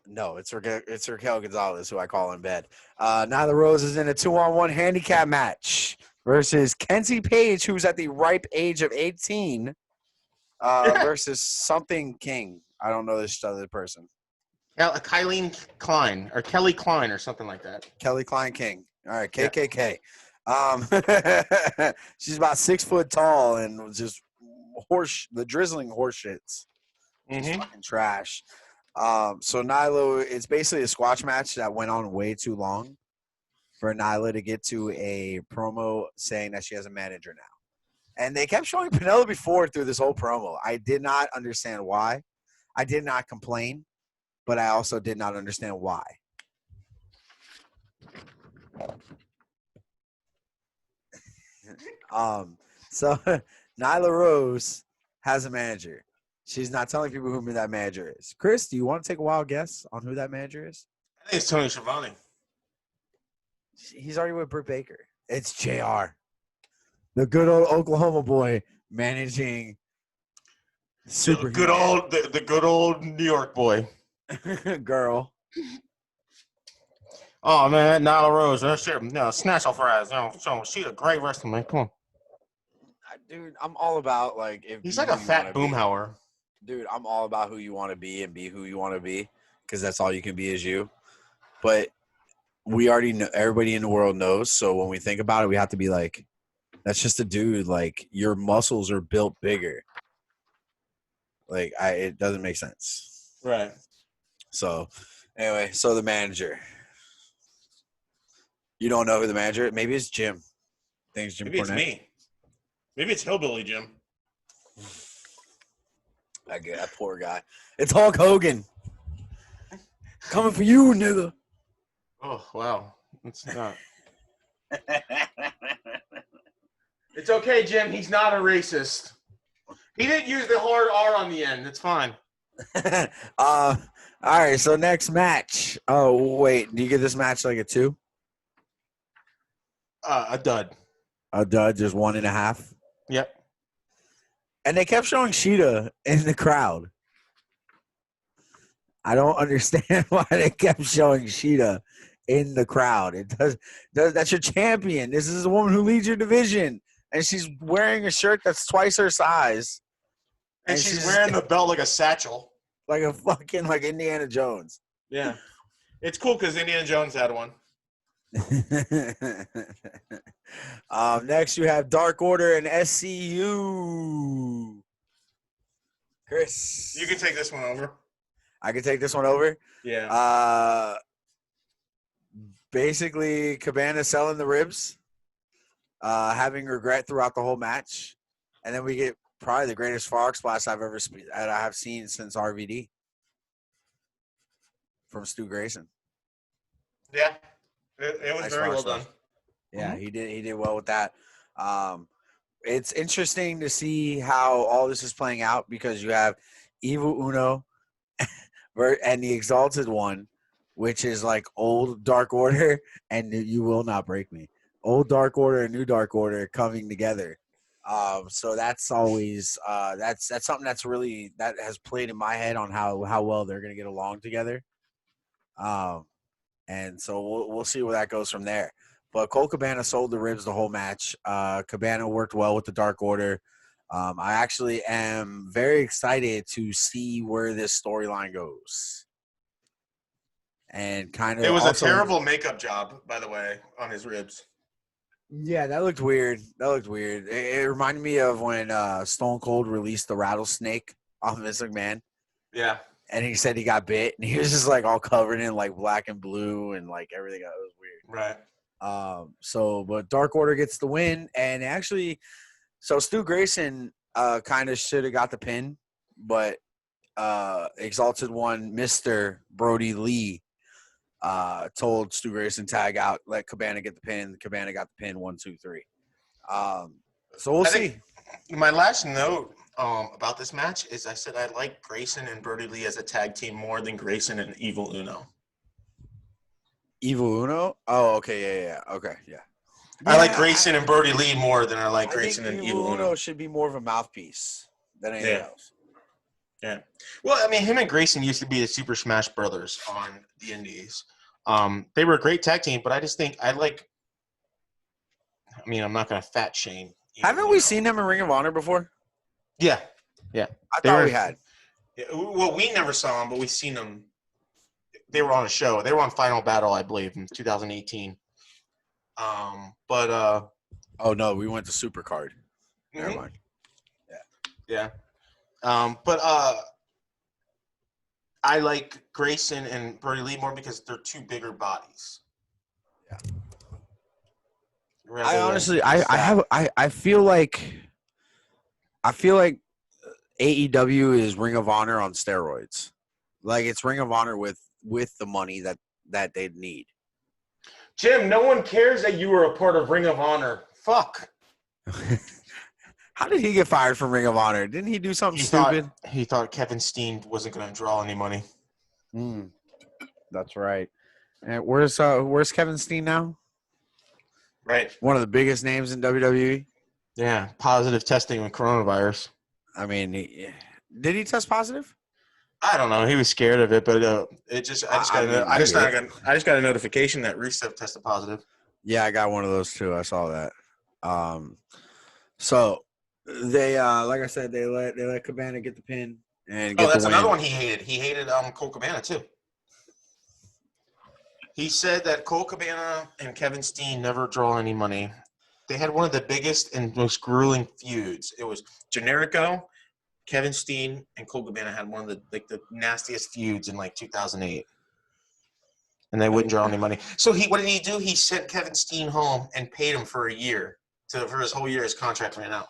No, it's Raquel Gonzalez, who I call in bed. Nyla Rose is in a 2-on-1 handicap match versus Kenzie Page, who's at the ripe age of 18, versus something King. I don't know this other person. Kylene Klein or Kelly Klein or something like that. Kelly Klein King. All right, Yeah. KKK. She's about 6 foot tall and just the drizzling horse shits. Just fucking trash. So Nyla, it's basically a squash match that went on way too long for Nyla to get to a promo saying that she has a manager now. And they kept showing Penelope Ford through this whole promo. I did not understand why. I did not complain, but I also did not understand why. So Nyla Rose has a manager. She's not telling people who that manager is. Chris, do you want to take a wild guess on who that manager is? I think it's Tony Schiavone. He's already with Britt Baker. It's JR. The good old Oklahoma boy managing The good old New York boy. girl. Oh man, that Nyla Rose, that shit, no, snatch off her ass. She's a great wrestler, man. Come on. Dude, I'm all about like if He's like a fat boomhauer. Dude, I'm all about who you want to be and be who you want to be because that's all you can be is you. But we already know, everybody in the world knows. So when we think about it, we have to be like, that's just a dude. Like your muscles are built bigger. Like it doesn't make sense. Right. So anyway, so the manager. You don't know who the manager is? Maybe it's Jim. I think it's Jim Maybe Cornette. it's me. Maybe it's Hillbilly Jim. I get that poor guy. It's Hulk Hogan. Coming for you, nigga. Oh, wow. It's not. It's okay, Jim. He's not a racist. He didn't use the hard R on the end. It's fine. All right, so next match. Oh, wait. Do you give this match like a 2? A dud. A dud, just 1.5? Yep. And they kept showing Sheeta in the crowd. I don't understand why they kept showing Sheeta in the crowd. It does that's your champion. This is a woman who leads your division. And she's wearing a shirt that's twice her size. And she's wearing the belt like a satchel. Like a fucking like Indiana Jones. Yeah. It's cool because Indiana Jones had one. Next you have Dark Order and SCU. Chris. You can take this one over. I can take this one over. Yeah. Basically Cabana selling the ribs, having regret throughout the whole match, and then we get probably the greatest frog splash I have seen since RVD from Stu Grayson. Yeah. It was Nice very well frog done. Yeah, he did well with that. It's interesting to see how all this is playing out because you have Evil Uno and the Exalted One, which is like old Dark Order and You Will Not Break Me. Old Dark Order and New Dark Order coming together. So that's always that's something that's really that has played in my head on how well they're gonna get along together. And so we'll see where that goes from there. But Cole Cabana sold the ribs the whole match. Cabana worked well with the Dark Order. I actually am very excited to see where this storyline goes. And kind of It was also, a terrible makeup job, by the way, on his ribs. Yeah, that looked weird. It reminded me of when Stone Cold released the rattlesnake off Vince McMahon. Yeah. And he said he got bit, and he was just like all covered in like black and blue and like everything. It was weird. Right. But Dark Order gets the win, and actually, so Stu Grayson kind of should have got the pin, but Exalted One, Mr. Brody Lee, told Stu Grayson tag out, let Cabana get the pin. Cabana got the pin 1, 2, 3. So we'll see. My last note about this match is I said I like Grayson and Brody Lee as a tag team more than Grayson and Evil Uno. Evil Uno? Oh, okay, yeah. Okay, yeah. I like Grayson and Brody Lee more than I like I Grayson think and Evil Evil Uno Uno. should be more of a mouthpiece than anything else. Yeah. Well, I mean, him and Grayson used to be the Super Smash Brothers on the Indies. They were a great tag team, but I just think I like. I mean, I'm not going to fat shame. Evil Haven't we Uno. seen them in Ring of Honor before? Yeah. I They thought were- we had. Yeah, well, we never saw them, but we've seen them. They were on a show. They were on Final Battle, I believe, in 2018. Oh no, we went to Supercard. Never Mhm. mind. Yeah. But I like Grayson and Brody Lee more because they're two bigger bodies. Yeah. Rather I than honestly, fat. I feel like AEW is Ring of Honor on steroids. Like it's Ring of Honor with the money that they'd need. Jim, no one cares that you were a part of Ring of Honor. Fuck. How did he get fired from Ring of Honor? Didn't he do something stupid? He thought Kevin Steen wasn't going to draw any money. That's right. And where's Kevin Steen now? Right. One of the biggest names in WWE. Yeah. Positive testing with coronavirus. I mean, did he test positive? I don't know. He was scared of it, but I just got a notification that Rusev tested positive. Yeah, I got one of those too. I saw that. So they like I said, they let Cabana get the pin and get Oh, that's the win. another one he hated. He hated Cole Cabana too. He said that Cole Cabana and Kevin Steen never draw any money. They had one of the biggest and most grueling feuds. It was Generico, Kevin Steen, and Cole Cabana had one of the nastiest feuds in 2008. And they wouldn't draw any money. So what did he do? He sent Kevin Steen home and paid him for a year. For his whole year, his contract ran out.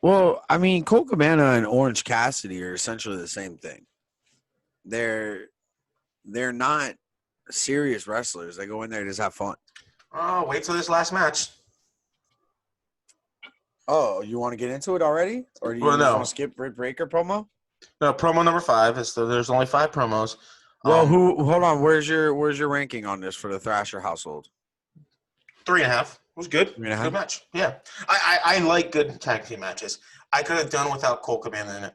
Well, I mean, Cole Cabana and Orange Cassidy are essentially the same thing. They're not serious wrestlers. They go in there to just have fun. Oh, wait till this last match. Oh, you want to get into it already? Or do you no. want to skip Britt Baker promo? No, promo number 5. There's only 5 promos. Well, hold on. Where's your ranking on this for the Thrasher household? 3.5. It was good. 3.5? Good match. Yeah. I like good tag team matches. I could have done without Cole Cabana in it.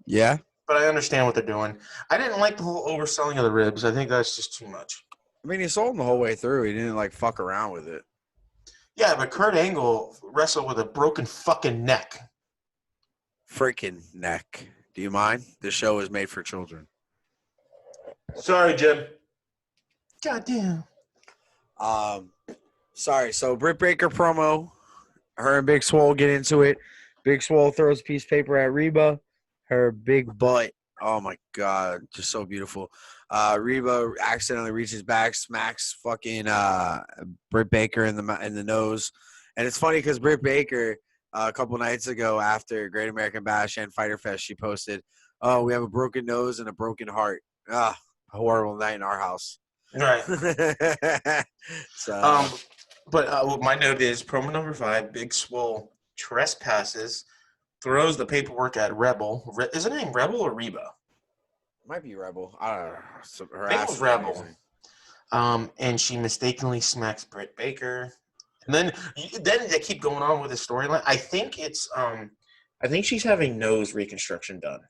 Yeah. But I understand what they're doing. I didn't like the whole overselling of the ribs. I think that's just too much. I mean, he sold them the whole way through. He didn't fuck around with it. Yeah, but Kurt Angle wrestled with a broken fucking neck. Freaking neck. Do you mind? This show is made for children. Sorry, Jim. Goddamn. Sorry. So Britt Baker promo. Her and Big Swole get into it. Big Swole throws a piece of paper at Reba. Her big butt. Oh my god, just so beautiful. Reba accidentally reaches back, smacks fucking Britt Baker in the nose, and it's funny because Britt Baker a couple nights ago after Great American Bash and Fyter Fest, she posted, "Oh, we have a broken nose and a broken heart. Ah, a horrible night in our house." Right. So, but my note is promo number 5. Big Swole trespasses, throws the paperwork at Rebel. Is her name Rebel or Reba? might be Rebel. I don't know. So her I think it ass was is Rebel. amazing. And she mistakenly smacks Britt Baker. And then they keep going on with the storyline. I think she's having nose reconstruction done.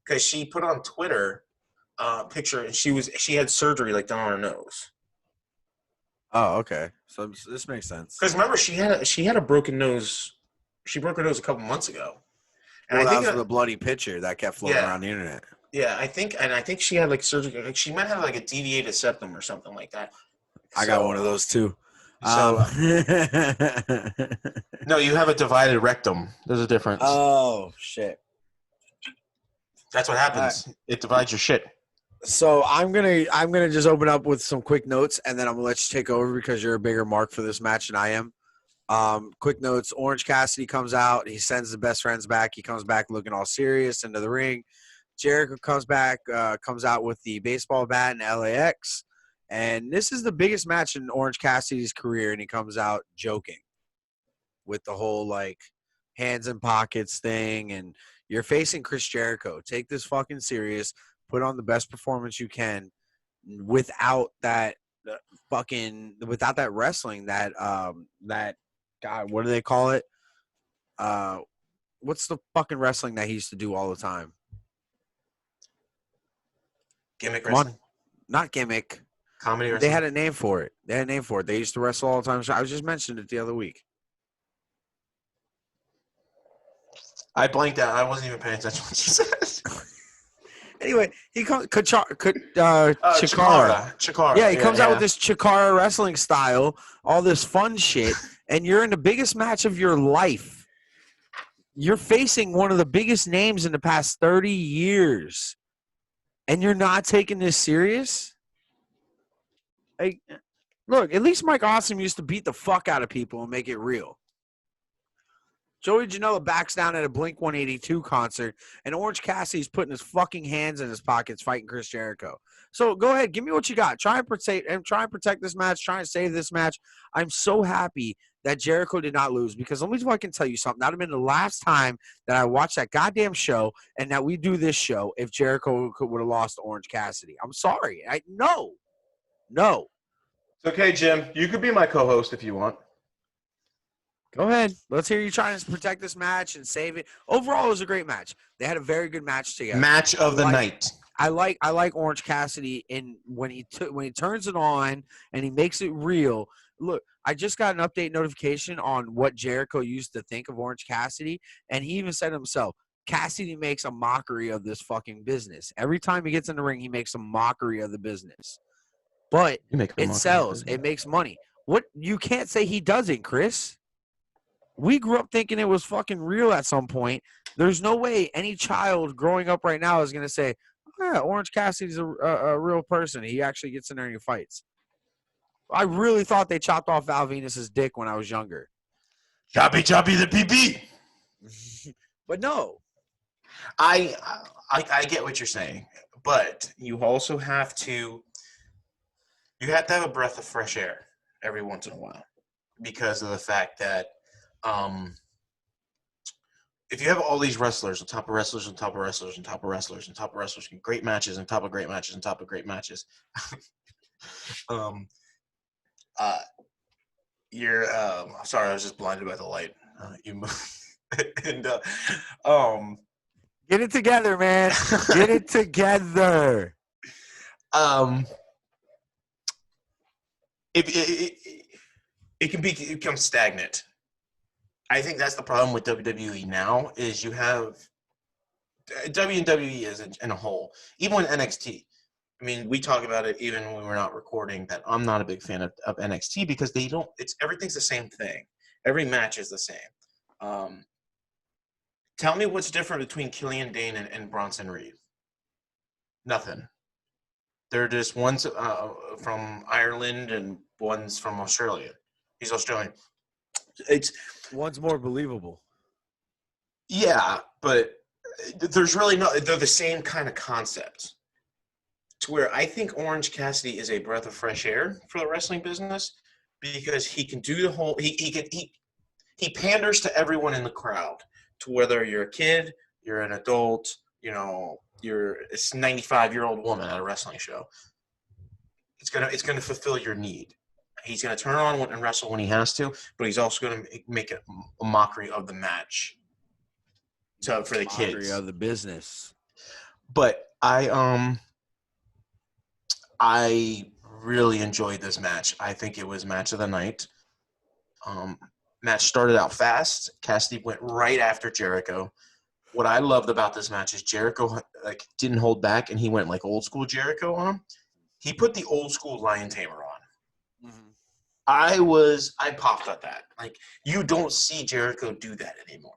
Because she put on Twitter a picture and she had surgery done on her nose. Oh, okay. So this makes sense. Because remember, she had a broken nose. She broke her nose a couple months ago. And Well, I think that was the bloody picture that kept floating around the internet. Yeah, I think she had surgery. She might have a deviated septum or something like that. I got one of those too. No, you have a divided rectum. There's a difference. Oh shit! That's what happens. It divides your shit. So I'm gonna just open up with some quick notes, and then I'm gonna let you take over because you're a bigger mark for this match than I am. Quick notes: Orange Cassidy comes out. He sends the best friends back. He comes back looking all serious into the ring. Jericho comes back, comes out with the baseball bat and LAX. And this is the biggest match in Orange Cassidy's career, and he comes out joking with the whole hands in pockets thing. And you're facing Chris Jericho. Take this fucking serious. Put on the best performance you can without that wrestling, that God, what do they call it? What's the fucking wrestling that he used to do all the time? Gimmick Come on. wrestling? Not gimmick. Comedy They wrestling? had a name for it. They used to wrestle all the time. So I was just mentioned it the other week. I blanked out. I wasn't even paying attention to what you said. Anyway, he comes Chikara. Chikara. Yeah, he comes out with yeah. this Chikara wrestling style, all this fun shit, and you're in the biggest match of your life. You're facing one of the biggest names in the past 30 years, and you're not taking this serious? Like, look, at least Mike Awesome used to beat the fuck out of people and make it real. Joey Janela backs down at a Blink-182 concert, and Orange Cassidy's putting his fucking hands in his pockets fighting Chris Jericho. So go ahead, give me what you got. Try and protect this match. Try and save this match. I'm so happy that Jericho did not lose, because let me fucking tell you something. That would have been the last time that I watched that goddamn show and that we do this show if Jericho would have lost to Orange Cassidy. I'm sorry. No. It's okay, Jim. You could be my co-host if you want. Go ahead. Let's hear you trying to protect this match and save it. Overall, it was a great match. They had a very good match together. Match of the night. I like Orange Cassidy when he turns it on and he makes it real. Look, I just got an update notification on what Jericho used to think of Orange Cassidy, and he even said himself, Cassidy makes a mockery of this fucking business. Every time he gets in the ring, he makes a mockery of the business. But it sells. It makes money. What you can't say he doesn't, Chris. We grew up thinking it was fucking real at some point. There's no way any child growing up right now is going to say, oh, yeah, Orange Cassidy's a real person. He actually gets in there and he fights. I really thought they chopped off Val Venus's dick when I was younger. Choppy the PP. But no. I get what you're saying, but you also have to have a breath of fresh air every once in a while, because of the fact that if you have all these wrestlers on top of wrestlers on top of wrestlers on top of wrestlers on top of wrestlers, great matches on top of great matches on top of great matches, you're sorry, I was just blinded by the light. You move and get it together, man. Get it together. It can become stagnant. I think that's the problem with WWE now, is you have WWE is in a whole, even with NXT. I mean, we talk about it even when we're not recording, that I'm not a big fan of NXT, because everything's the same thing. Every match is the same. Tell me what's different between Killian Dane and Bronson Reed. Nothing. They're just one's from Ireland and one's from Australia. He's Australian. One's more believable. Yeah, but there's really they're the same kind of concept. To where I think Orange Cassidy is a breath of fresh air for the wrestling business, because he can do the whole he panders to everyone in the crowd, to whether you're a kid, you're an adult, you're a 95-year-old woman at a wrestling show. It's gonna fulfill your need. He's going to turn on and wrestle when he has to, but he's also going to make a mockery of the match for the kids. Mockery of the business. But I really enjoyed this match. I think it was match of the night. Match started out fast. Cassidy went right after Jericho. What I loved about this match is Jericho didn't hold back, and he went old school Jericho on him. He put the old school lion tamer on. Mm-hmm. I popped at that. You don't see Jericho do that anymore.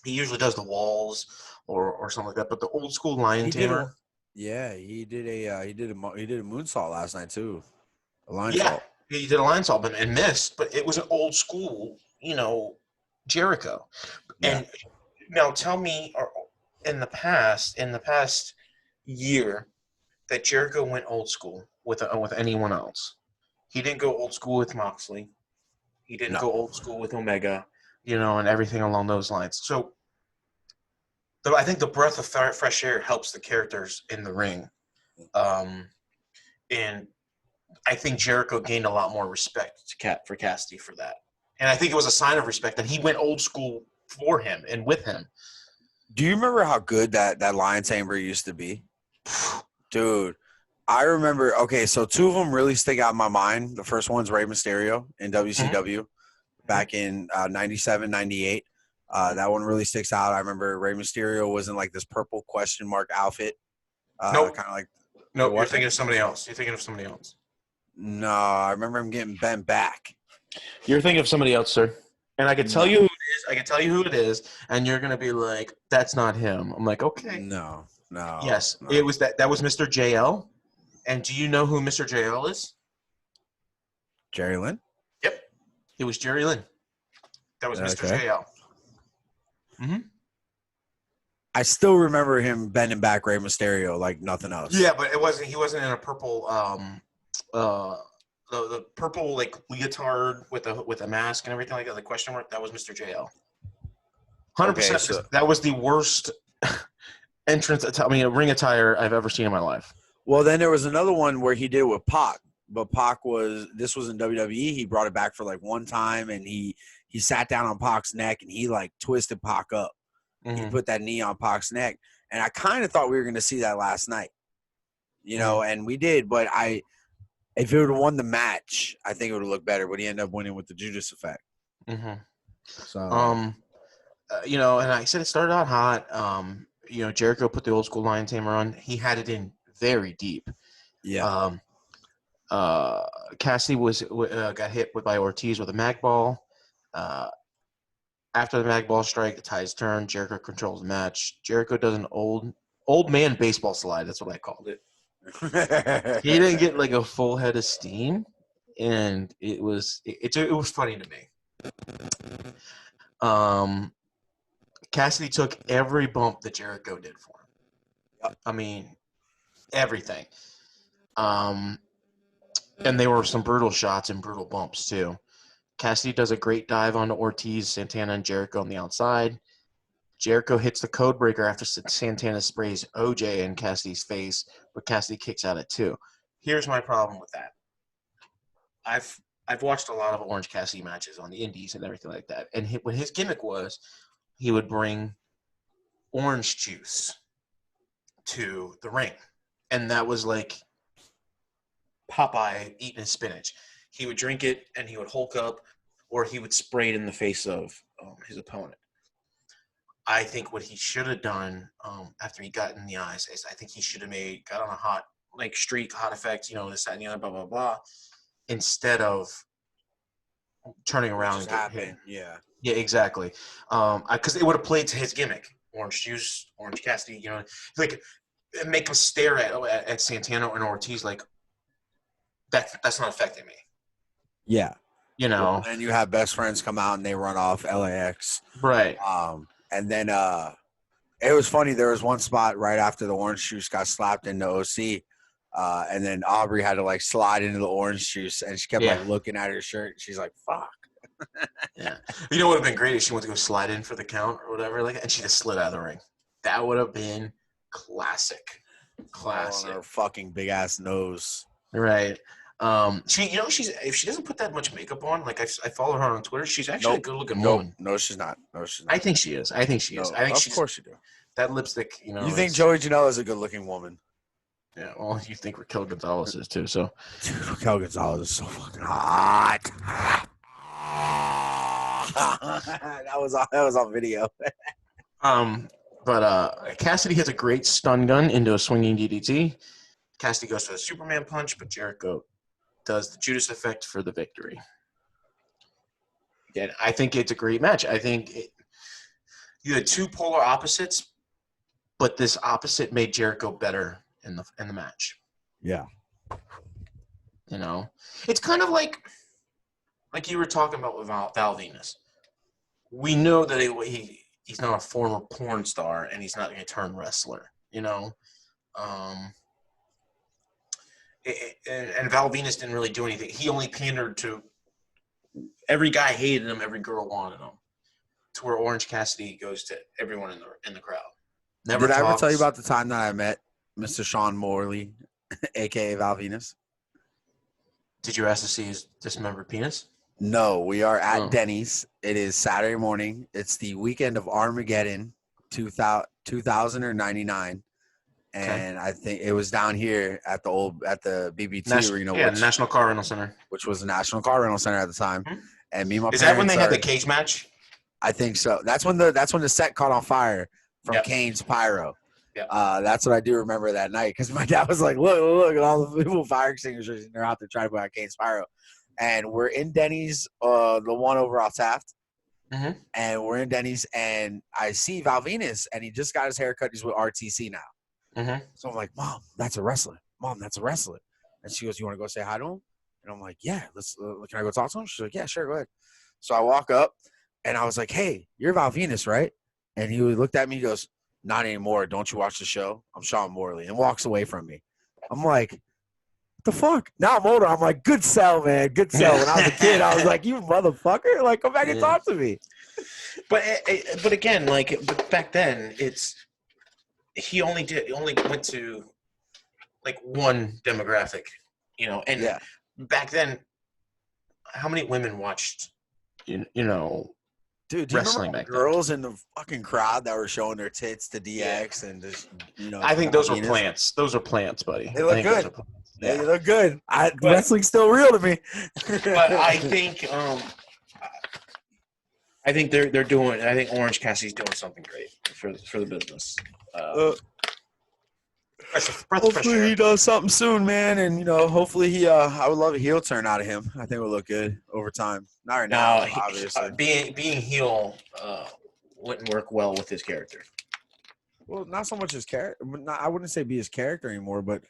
He usually does the walls or something like that, but the old school lion tamer. He did a moonsault last night too. A lion yeah, salt. He did a lion salt and missed, but it was an old school, Jericho. Yeah. And now tell me, in the past year, that Jericho went old school with anyone else. He didn't go old school with Moxley. He didn't go old school with Omega, and everything along those lines. So I think the breath of fresh air helps the characters in the ring. And I think Jericho gained a lot more respect for Cassidy for that. And I think it was a sign of respect that he went old school for him and with him. Do you remember how good that Lion Tamer used to be? Dude, I remember, okay, so two of them really stick out in my mind. The first one's Rey Mysterio in WCW back in 97, 98. That one really sticks out. I remember Rey Mysterio was in like this purple question mark outfit. Nope. Kind of like. Nope, you're thinking of somebody else. No, I remember him getting bent back. You're thinking of somebody else, sir. And I can tell you who it is. I can tell you who it is, and you're gonna be like, "That's not him." I'm like, "Okay." No. Yes, no. it was that. That was Mr. JL. And do you know who Mr. JL is? Jerry Lynn? Yep, it was Jerry Lynn. That was Mr. JL. Mm-hmm. I still remember him bending back Rey Mysterio like nothing else. Yeah, but it wasn't. He wasn't in a purple. The purple like leotard with a mask and everything like that. The question mark. That was Mr. JL. 100%. That was the worst entrance. Ring attire I've ever seen in my life. Well, then there was another one where he did it with Pac, but this was in WWE. He brought it back for like one time, and he sat down on Pac's neck and he like twisted Pac up. Mm-hmm. He put that knee on Pac's neck, and I kind of thought we were going to see that last night, and we did. But if it would have won the match, I think it would have looked better. But he ended up winning with the Judas effect. Mm-hmm. So, and I said it started out hot. Jericho put the old school Lion Tamer on. He had it in very deep. Yeah. Cassidy got hit by Ortiz with a mag ball. After the mag ball strike, the tides turn. Jericho controls the match. Jericho does an old man baseball slide. That's what I called it. He didn't get like a full head of steam, and it was funny to me. Cassidy took every bump that Jericho did for him. I mean, everything. And they were some brutal shots and brutal bumps too. Cassidy does a great dive onto Ortiz, Santana, and Jericho on the outside. Jericho hits the code breaker after Santana sprays OJ in Cassidy's face, but Cassidy kicks out at 2. Here's my problem with that. I've watched a lot of Orange Cassidy matches on the indies and everything like that. And what his gimmick was, he would bring orange juice to the ring. And that was like Popeye eating his spinach. He would drink it and he would hulk up, or he would spray it in the face of his opponent. I think what he should have done after he got in the eyes is I think he should have got on a hot streak, hot effect, this, that, and the other, blah, blah, blah, instead of turning around and getting hit. Yeah. Yeah, exactly. Because it would have played to his gimmick. Orange juice, Orange Cassidy, like make him stare at Santana and Ortiz like that's not affecting me. Yeah. And then you have best friends come out and they run off LAX. Right. And then it was funny. There was one spot right after the orange juice got slapped into OC. And then Aubrey had to slide into the orange juice, and she kept looking at her shirt. She's like, "Fuck." Yeah. You know what would have been great if she went to go slide in for the count or whatever, and she just slid out of the ring. That would have been classic. On her fucking big ass nose. Right. She, if she doesn't put that much makeup on, I follow her on Twitter, she's actually a good looking woman. No, she's not. I think she is. I think of course you do. That lipstick, You think Joey Janela is a good looking woman? Yeah, well, you think Raquel Gonzalez is too, so. Dude, Raquel Gonzalez is so fucking hot. that was on video. But Cassidy hits a great stun gun into a swinging DDT. Cassidy goes for the Superman punch, but Jericho does the Judas effect for the victory. Again, I think it's a great match. I think you had two polar opposites, but this opposite made Jericho better in the match. Yeah. It's kind of like you were talking about with Val Venus. We know that he's not a former porn star and he's not going to turn wrestler, And Val Venus didn't really do anything. He only pandered to every guy hated him, every girl wanted him. To where Orange Cassidy goes to everyone in the crowd. Did I ever tell you about the time that I met Mr. Sean Morley, aka Val Venus? Did you ask to see his dismembered penis? No, we are at Oh. Denny's. It is Saturday morning. It's the weekend of Armageddon 2000 or 99. And I think it was down here at the BBT Arena, National Car Rental Center. which was the National Car Rental Center at the time. Mhm. And me and my Is parents that when they had the cage match? I think so. That's when the set caught on fire from Yep. Kane's pyro. Yep. That's what I do remember that night because my dad was like, look at all the people with fire extinguishers and they're out there trying to put out Kane's pyro. And we're in Denny's, the one over off Taft. Mhm. And we're in Denny's and I see Val Venus and he just got his hair cut. He's with RTC now. Mhm. So I'm like, Mom, that's a wrestler. Mom, that's a wrestler. And she goes, you want to go say hi to him? And I'm like, yeah, can I go talk to him? She's like, yeah, sure, go ahead. So I walk up and I was like, hey, you're Val Venus, right? And he looked at me, he goes, not anymore. Don't you watch the show? I'm Sean Morley, and walks away from me. I'm like, what the fuck? Now I'm older. I'm like, good sell, man. Good sell. When I was a kid, I was like, you motherfucker. Like, come back and talk to me. But again, but back then, he only went to like one demographic, and Yeah. back then, how many women watched, Dude, do you wrestling remember back then? girls in the fucking crowd that were showing their tits to DX and just, I think those were Venus? plants. Those are plants, buddy. They look I think those good. are plants. They Yeah. look good. Wrestling's still real to me. But I think they're doing. I think Orange Cassidy's doing something great for the business. Hopefully he does something soon, man. And hopefully I would love a heel turn out of him. I think it would look good over time. Not right now, obviously. Being heel wouldn't work well with his character. Well, not so much his character. I wouldn't say be his character anymore, but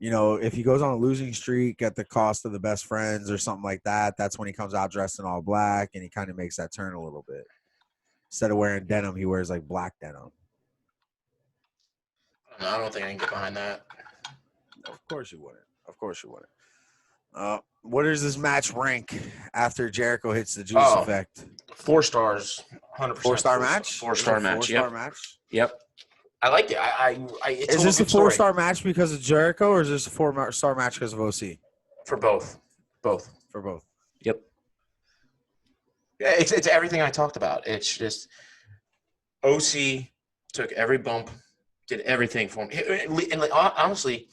if he goes on a losing streak at the cost of the best friends or something like that, that's when he comes out dressed in all black and he kind of makes that turn a little bit. Instead of wearing denim, he wears like black denim. I don't think I can get behind that. Of course you wouldn't. What does this match rank after Jericho hits the juice effect? 4 stars, 100%. 4-star match? 4-star match. 4-star match? Yep. I liked it. Is this a 4-star match because of Jericho, or is this a 4-star match because of OC? For both. For both. Yep. Yeah, it's everything I talked about. It's just OC took every bump, did everything for me. And honestly,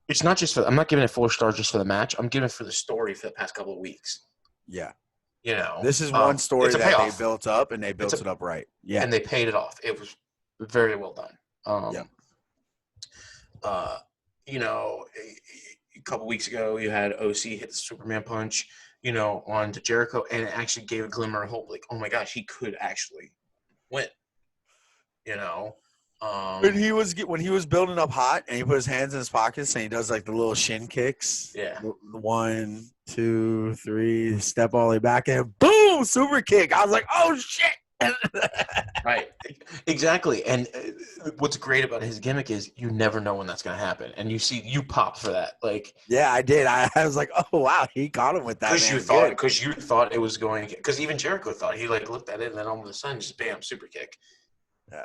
it's not just I'm not giving it 4 stars just for the match. I'm giving it for the story for the past couple of weeks. Yeah. This is one story that payoff. they built up, and they built it up right. Yeah. And they paid it off. It was very well done. A couple weeks ago, you had OC hit the Superman punch, on to Jericho, and it actually gave a glimmer of hope. Like, oh my gosh, he could actually win. When he was building up hot, and he put his hands in his pockets, and he does like the little shin kicks. Yeah. 1, 2, 3, step all the way back, and boom, super kick. I was like, oh shit. Right. Exactly. And what's great about his gimmick is you never know when that's going to happen. And you pop for that. Like, yeah, I did. I was like, oh wow, he caught him with that. Because you thought it was going, because even Jericho thought, he like looked at it and then all of a sudden just bam, super kick. Yeah.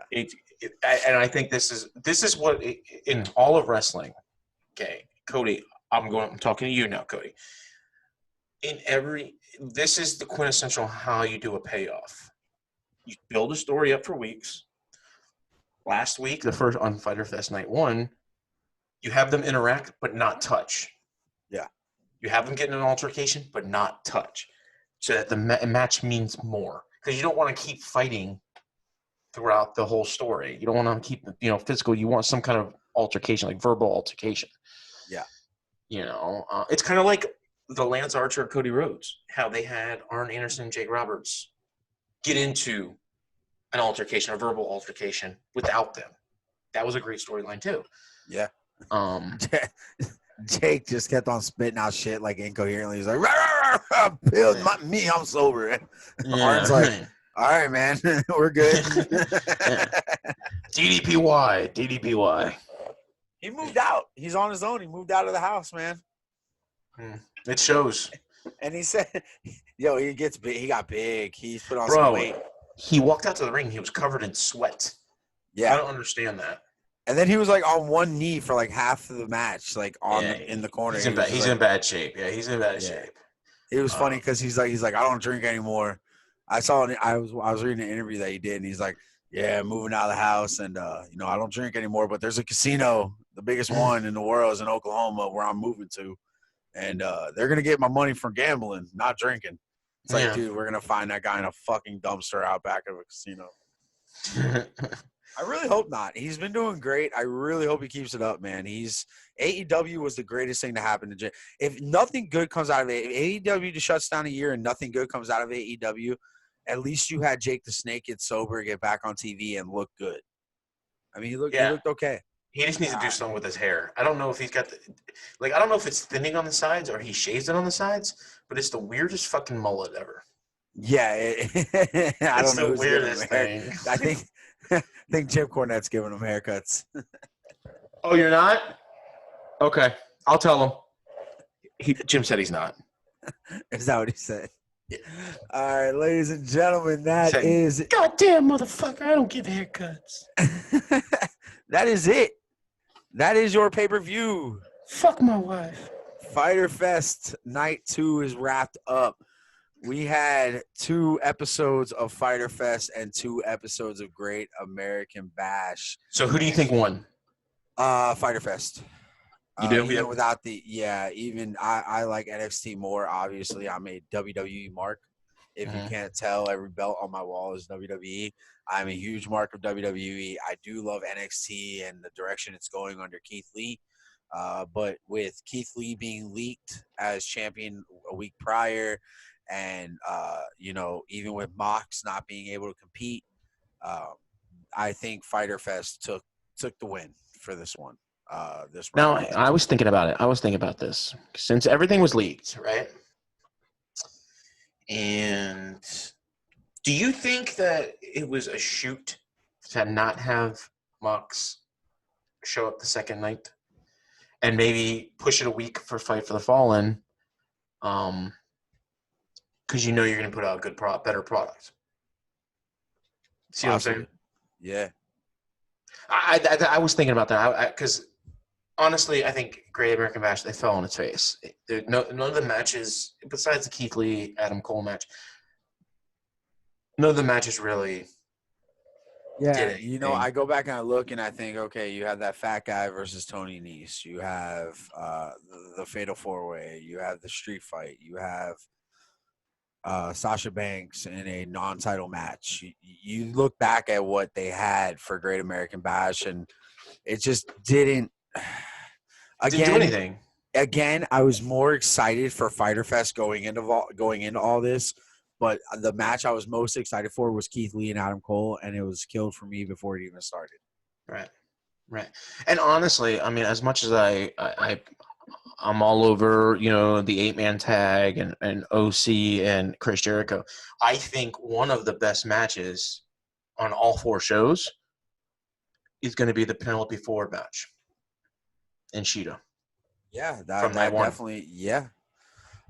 And I think this is what in all of wrestling. Okay, Cody, I'm talking to you now, Cody. This is the quintessential how you do a payoff. You build a story up for weeks. Last week, the first on Fyter Fest Night 1, you have them interact but not touch. Yeah. You have them get in an altercation but not touch, so that the match means more. Because you don't want to keep fighting throughout the whole story. You don't want to keep physical. You want some kind of altercation, like verbal altercation. Yeah. It's kind of like the Lance Archer, Cody Rhodes, how they had Arn Anderson, Jake Roberts get into an altercation, a verbal altercation without them. That was a great storyline too. Yeah. Jake just kept on spitting out shit like incoherently. He's like, me, I'm sober. Arn's like, all right, man, we're good. DDPY. He moved out. He's on his own. He moved out of the house, man. It shows. And he said, yo, he gets big. He got big. He's put on some weight. He walked out to the ring. He was covered in sweat. Yeah. I don't understand that. And then he was like on one knee for like half of the match, like in the corner. He's in bad shape. Yeah, he's in bad shape. It was funny because he's like, I don't drink anymore. I was reading an interview that he did, and he's like, yeah, moving out of the house, and I don't drink anymore. But there's a casino, the biggest one in the world, is in Oklahoma, where I'm moving to, and they're gonna get my money from gambling, not drinking. It's like, dude, we're gonna find that guy in a fucking dumpster out back of a casino. I really hope not. He's been doing great. I really hope he keeps it up, man. AEW was the greatest thing to happen to Jay. If nothing good comes out of it, if AEW just shuts down a year and nothing good comes out of AEW, at least you had Jake the Snake get sober, get back on TV, and look good. I mean, he looked okay. He just needs to do something with his hair. I don't know if he's got I don't know if it's thinning on the sides or he shaves it on the sides, but it's the weirdest fucking mullet ever. Yeah, I don't know. It's the weirdest thing. I think Jim Cornette's giving him haircuts. Oh, you're not? Okay, I'll tell him. Jim said he's not. Is that what he said? Yeah. All right, ladies and gentlemen, that is goddamn motherfucker. I don't give haircuts. That is it. That is your pay-per-view. Fuck my wife. Fyter Fest Night 2 is wrapped up. We had 2 episodes of Fyter Fest and 2 episodes of Great American Bash. So who do you think won? Fyter Fest. You do? Even without even I like NXT more. Obviously, I'm a WWE mark. If you can't tell, every belt on my wall is WWE. I'm a huge mark of WWE. I do love NXT and the direction it's going under Keithley. But with Keithley being leaked as champion a week prior, and even with Mox not being able to compete, I think Fyter Fest took the win for this one. Now, I was thinking about it. I was thinking about this since everything was leaked, right? And do you think that it was a shoot to not have Mox show up the second night and maybe push it a week for Fight for the Fallen? Because you're going to put out a better product. See what I'm saying? Yeah. I was thinking about that because honestly, I think Great American Bash, they fell on its face. None of the matches, besides the Keith Lee Adam Cole match, none of the matches really did it. I go back and I look and I think, okay, you have that fat guy versus Tony Nese. You have the Fatal 4-Way. You have the Street Fight. You have Sasha Banks in a non-title match. You look back at what they had for Great American Bash, and it just didn't do anything. Again, I was more excited for Fyter Fest going into all this, but the match I was most excited for was Keith Lee and Adam Cole, and it was killed for me before it even started. Right. And honestly, I mean, as much as I'm all over, the 8-man tag and OC and Chris Jericho, I think one of the best matches on all 4 shows is going to be the Penelope Ford match and Sheeta. Yeah, that definitely. Yeah,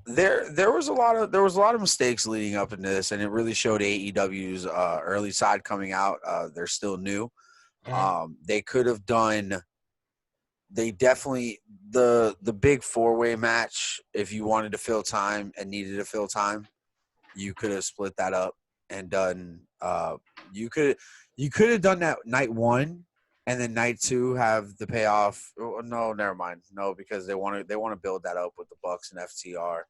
there was a lot of mistakes leading up into this, and it really showed AEW's early side coming out. They're still new. They could have done. They definitely the big 4-way match. If you wanted to fill time and needed to fill time, you could have split that up and done. You could have done that night 1. And then night 2 have the payoff. Oh, no, never mind. No, because they want to build that up with the Bucks and FTR.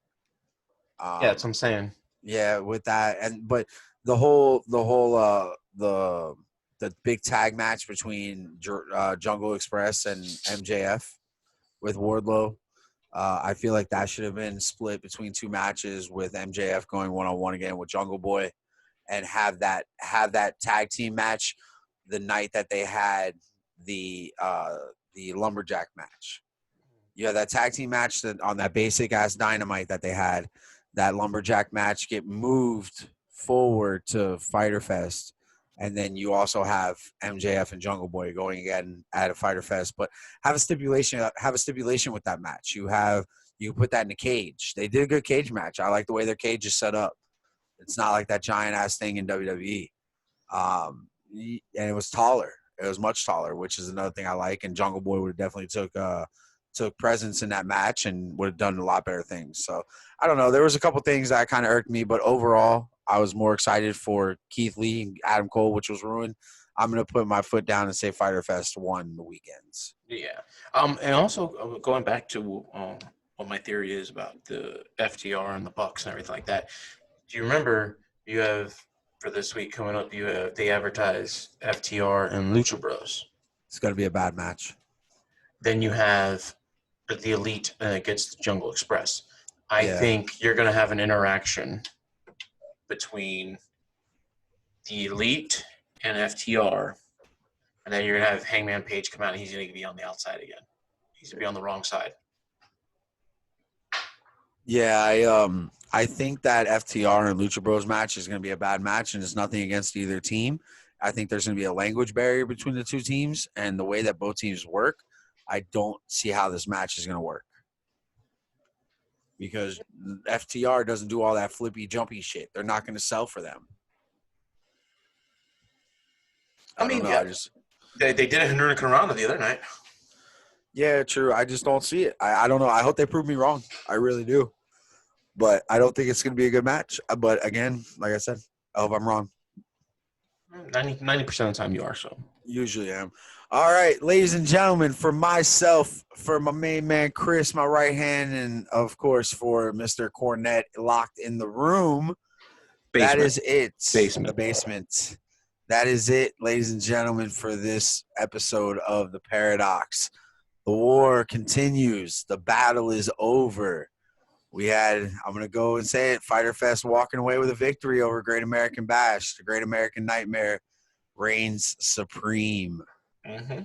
Yeah, that's what I'm saying. Yeah, with that, but the big tag match between Jungle Express and MJF with Wardlow. I feel like that should have been split between 2 matches with MJF going 1-on-1 again with Jungle Boy, and have that tag team match the night that they had the lumberjack match. You have that tag team match on that basic ass Dynamite that they had. That lumberjack match get moved forward to Fyter Fest, and then you also have MJF and Jungle Boy going again at a Fyter Fest. But have a stipulation with that match. You put that in a cage. They did a good cage match. I like the way their cage is set up. It's not like that giant ass thing in WWE. And it was taller. It was much taller, which is another thing I like. And Jungle Boy would have definitely took presence in that match and would have done a lot better things. So I don't know. There was a couple things that kind of irked me, but overall, I was more excited for Keithley and Adam Cole, which was ruined. I'm going to put my foot down and say Fyter Fest won the weekends. Yeah. And also going back to what my theory is about the FTR and the Bucks and everything like that. Do you remember you have for this week coming up? They advertise FTR and Lucha Bros. It's going to be a bad match. Then you have the Elite against the Jungle Express. I think you're going to have an interaction between the Elite and FTR, and then you're going to have Hangman Page come out, and he's going to be on the outside again. He's going to be on the wrong side. Yeah, I think that FTR and Lucha Bros match is going to be a bad match, and it's nothing against either team. I think there's going to be a language barrier between the two teams, and the way that both teams work, I don't see how this match is going to work. Because FTR doesn't do all that flippy, jumpy shit. They're not going to sell for them. I mean, they did it in Hurricane the other night. Yeah, true. I just don't see it. I don't know. I hope they prove me wrong. I really do. But I don't think it's going to be a good match. But again, like I said, I hope I'm wrong. 90% of the time you are, so. Usually am. All right, ladies and gentlemen, for myself, for my main man Chris, my right hand, and of course for Mr. Cornette locked in the room, that is it. The basement. That is it, ladies and gentlemen, for this episode of The Paradox. The war continues. The battle is over. I'm going to go and say it, Fyter Fest walking away with a victory over Great American Bash. The Great American Nightmare reigns supreme. Mm-hmm.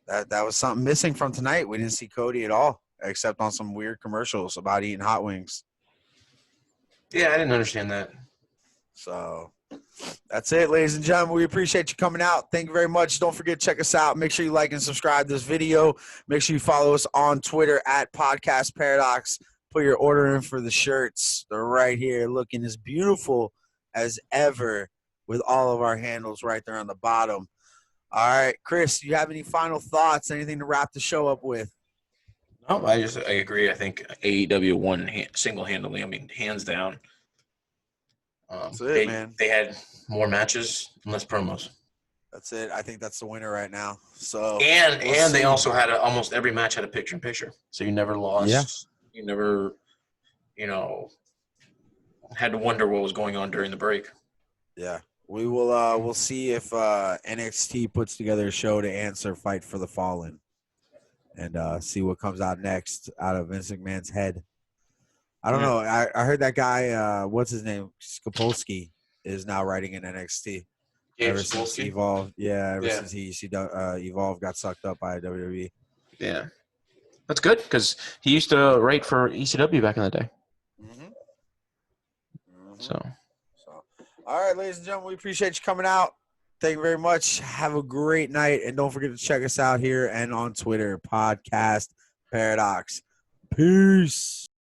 That was something missing from tonight. We didn't see Cody at all, except on some weird commercials about eating hot wings. Yeah, I didn't understand that. So that's it, ladies and gentlemen. We appreciate you coming out. Thank you very much. Don't forget to check us out. Make sure you like and subscribe this video. Make sure you follow us on Twitter at Podcast Paradox. Put your order in for the shirts. They're right here looking as beautiful as ever with all of our handles right there on the bottom. All right, Chris, do you have any final thoughts, anything to wrap the show up with? No, I agree. I think AEW won single-handedly. I mean, hands down. That's it, man. They had more matches and less promos. That's it. I think that's the winner right now. So and they also had almost every match had a picture-in-picture. So you never lost. Yeah. You never, had to wonder what was going on during the break. Yeah. We will we'll see if NXT puts together a show to answer Fight for the Fallen and see what comes out next out of Vince McMahon's head. I don't know. I heard that guy, what's his name? Skopolsky is now writing in NXT. Ever since Evolve. Yeah, since Evolve got sucked up by WWE. Yeah. That's good because he used to write for ECW back in the day. Mm-hmm. Mm-hmm. So, all right, ladies and gentlemen, we appreciate you coming out. Thank you very much. Have a great night. And don't forget to check us out here and on Twitter, Podcast Paradox. Peace.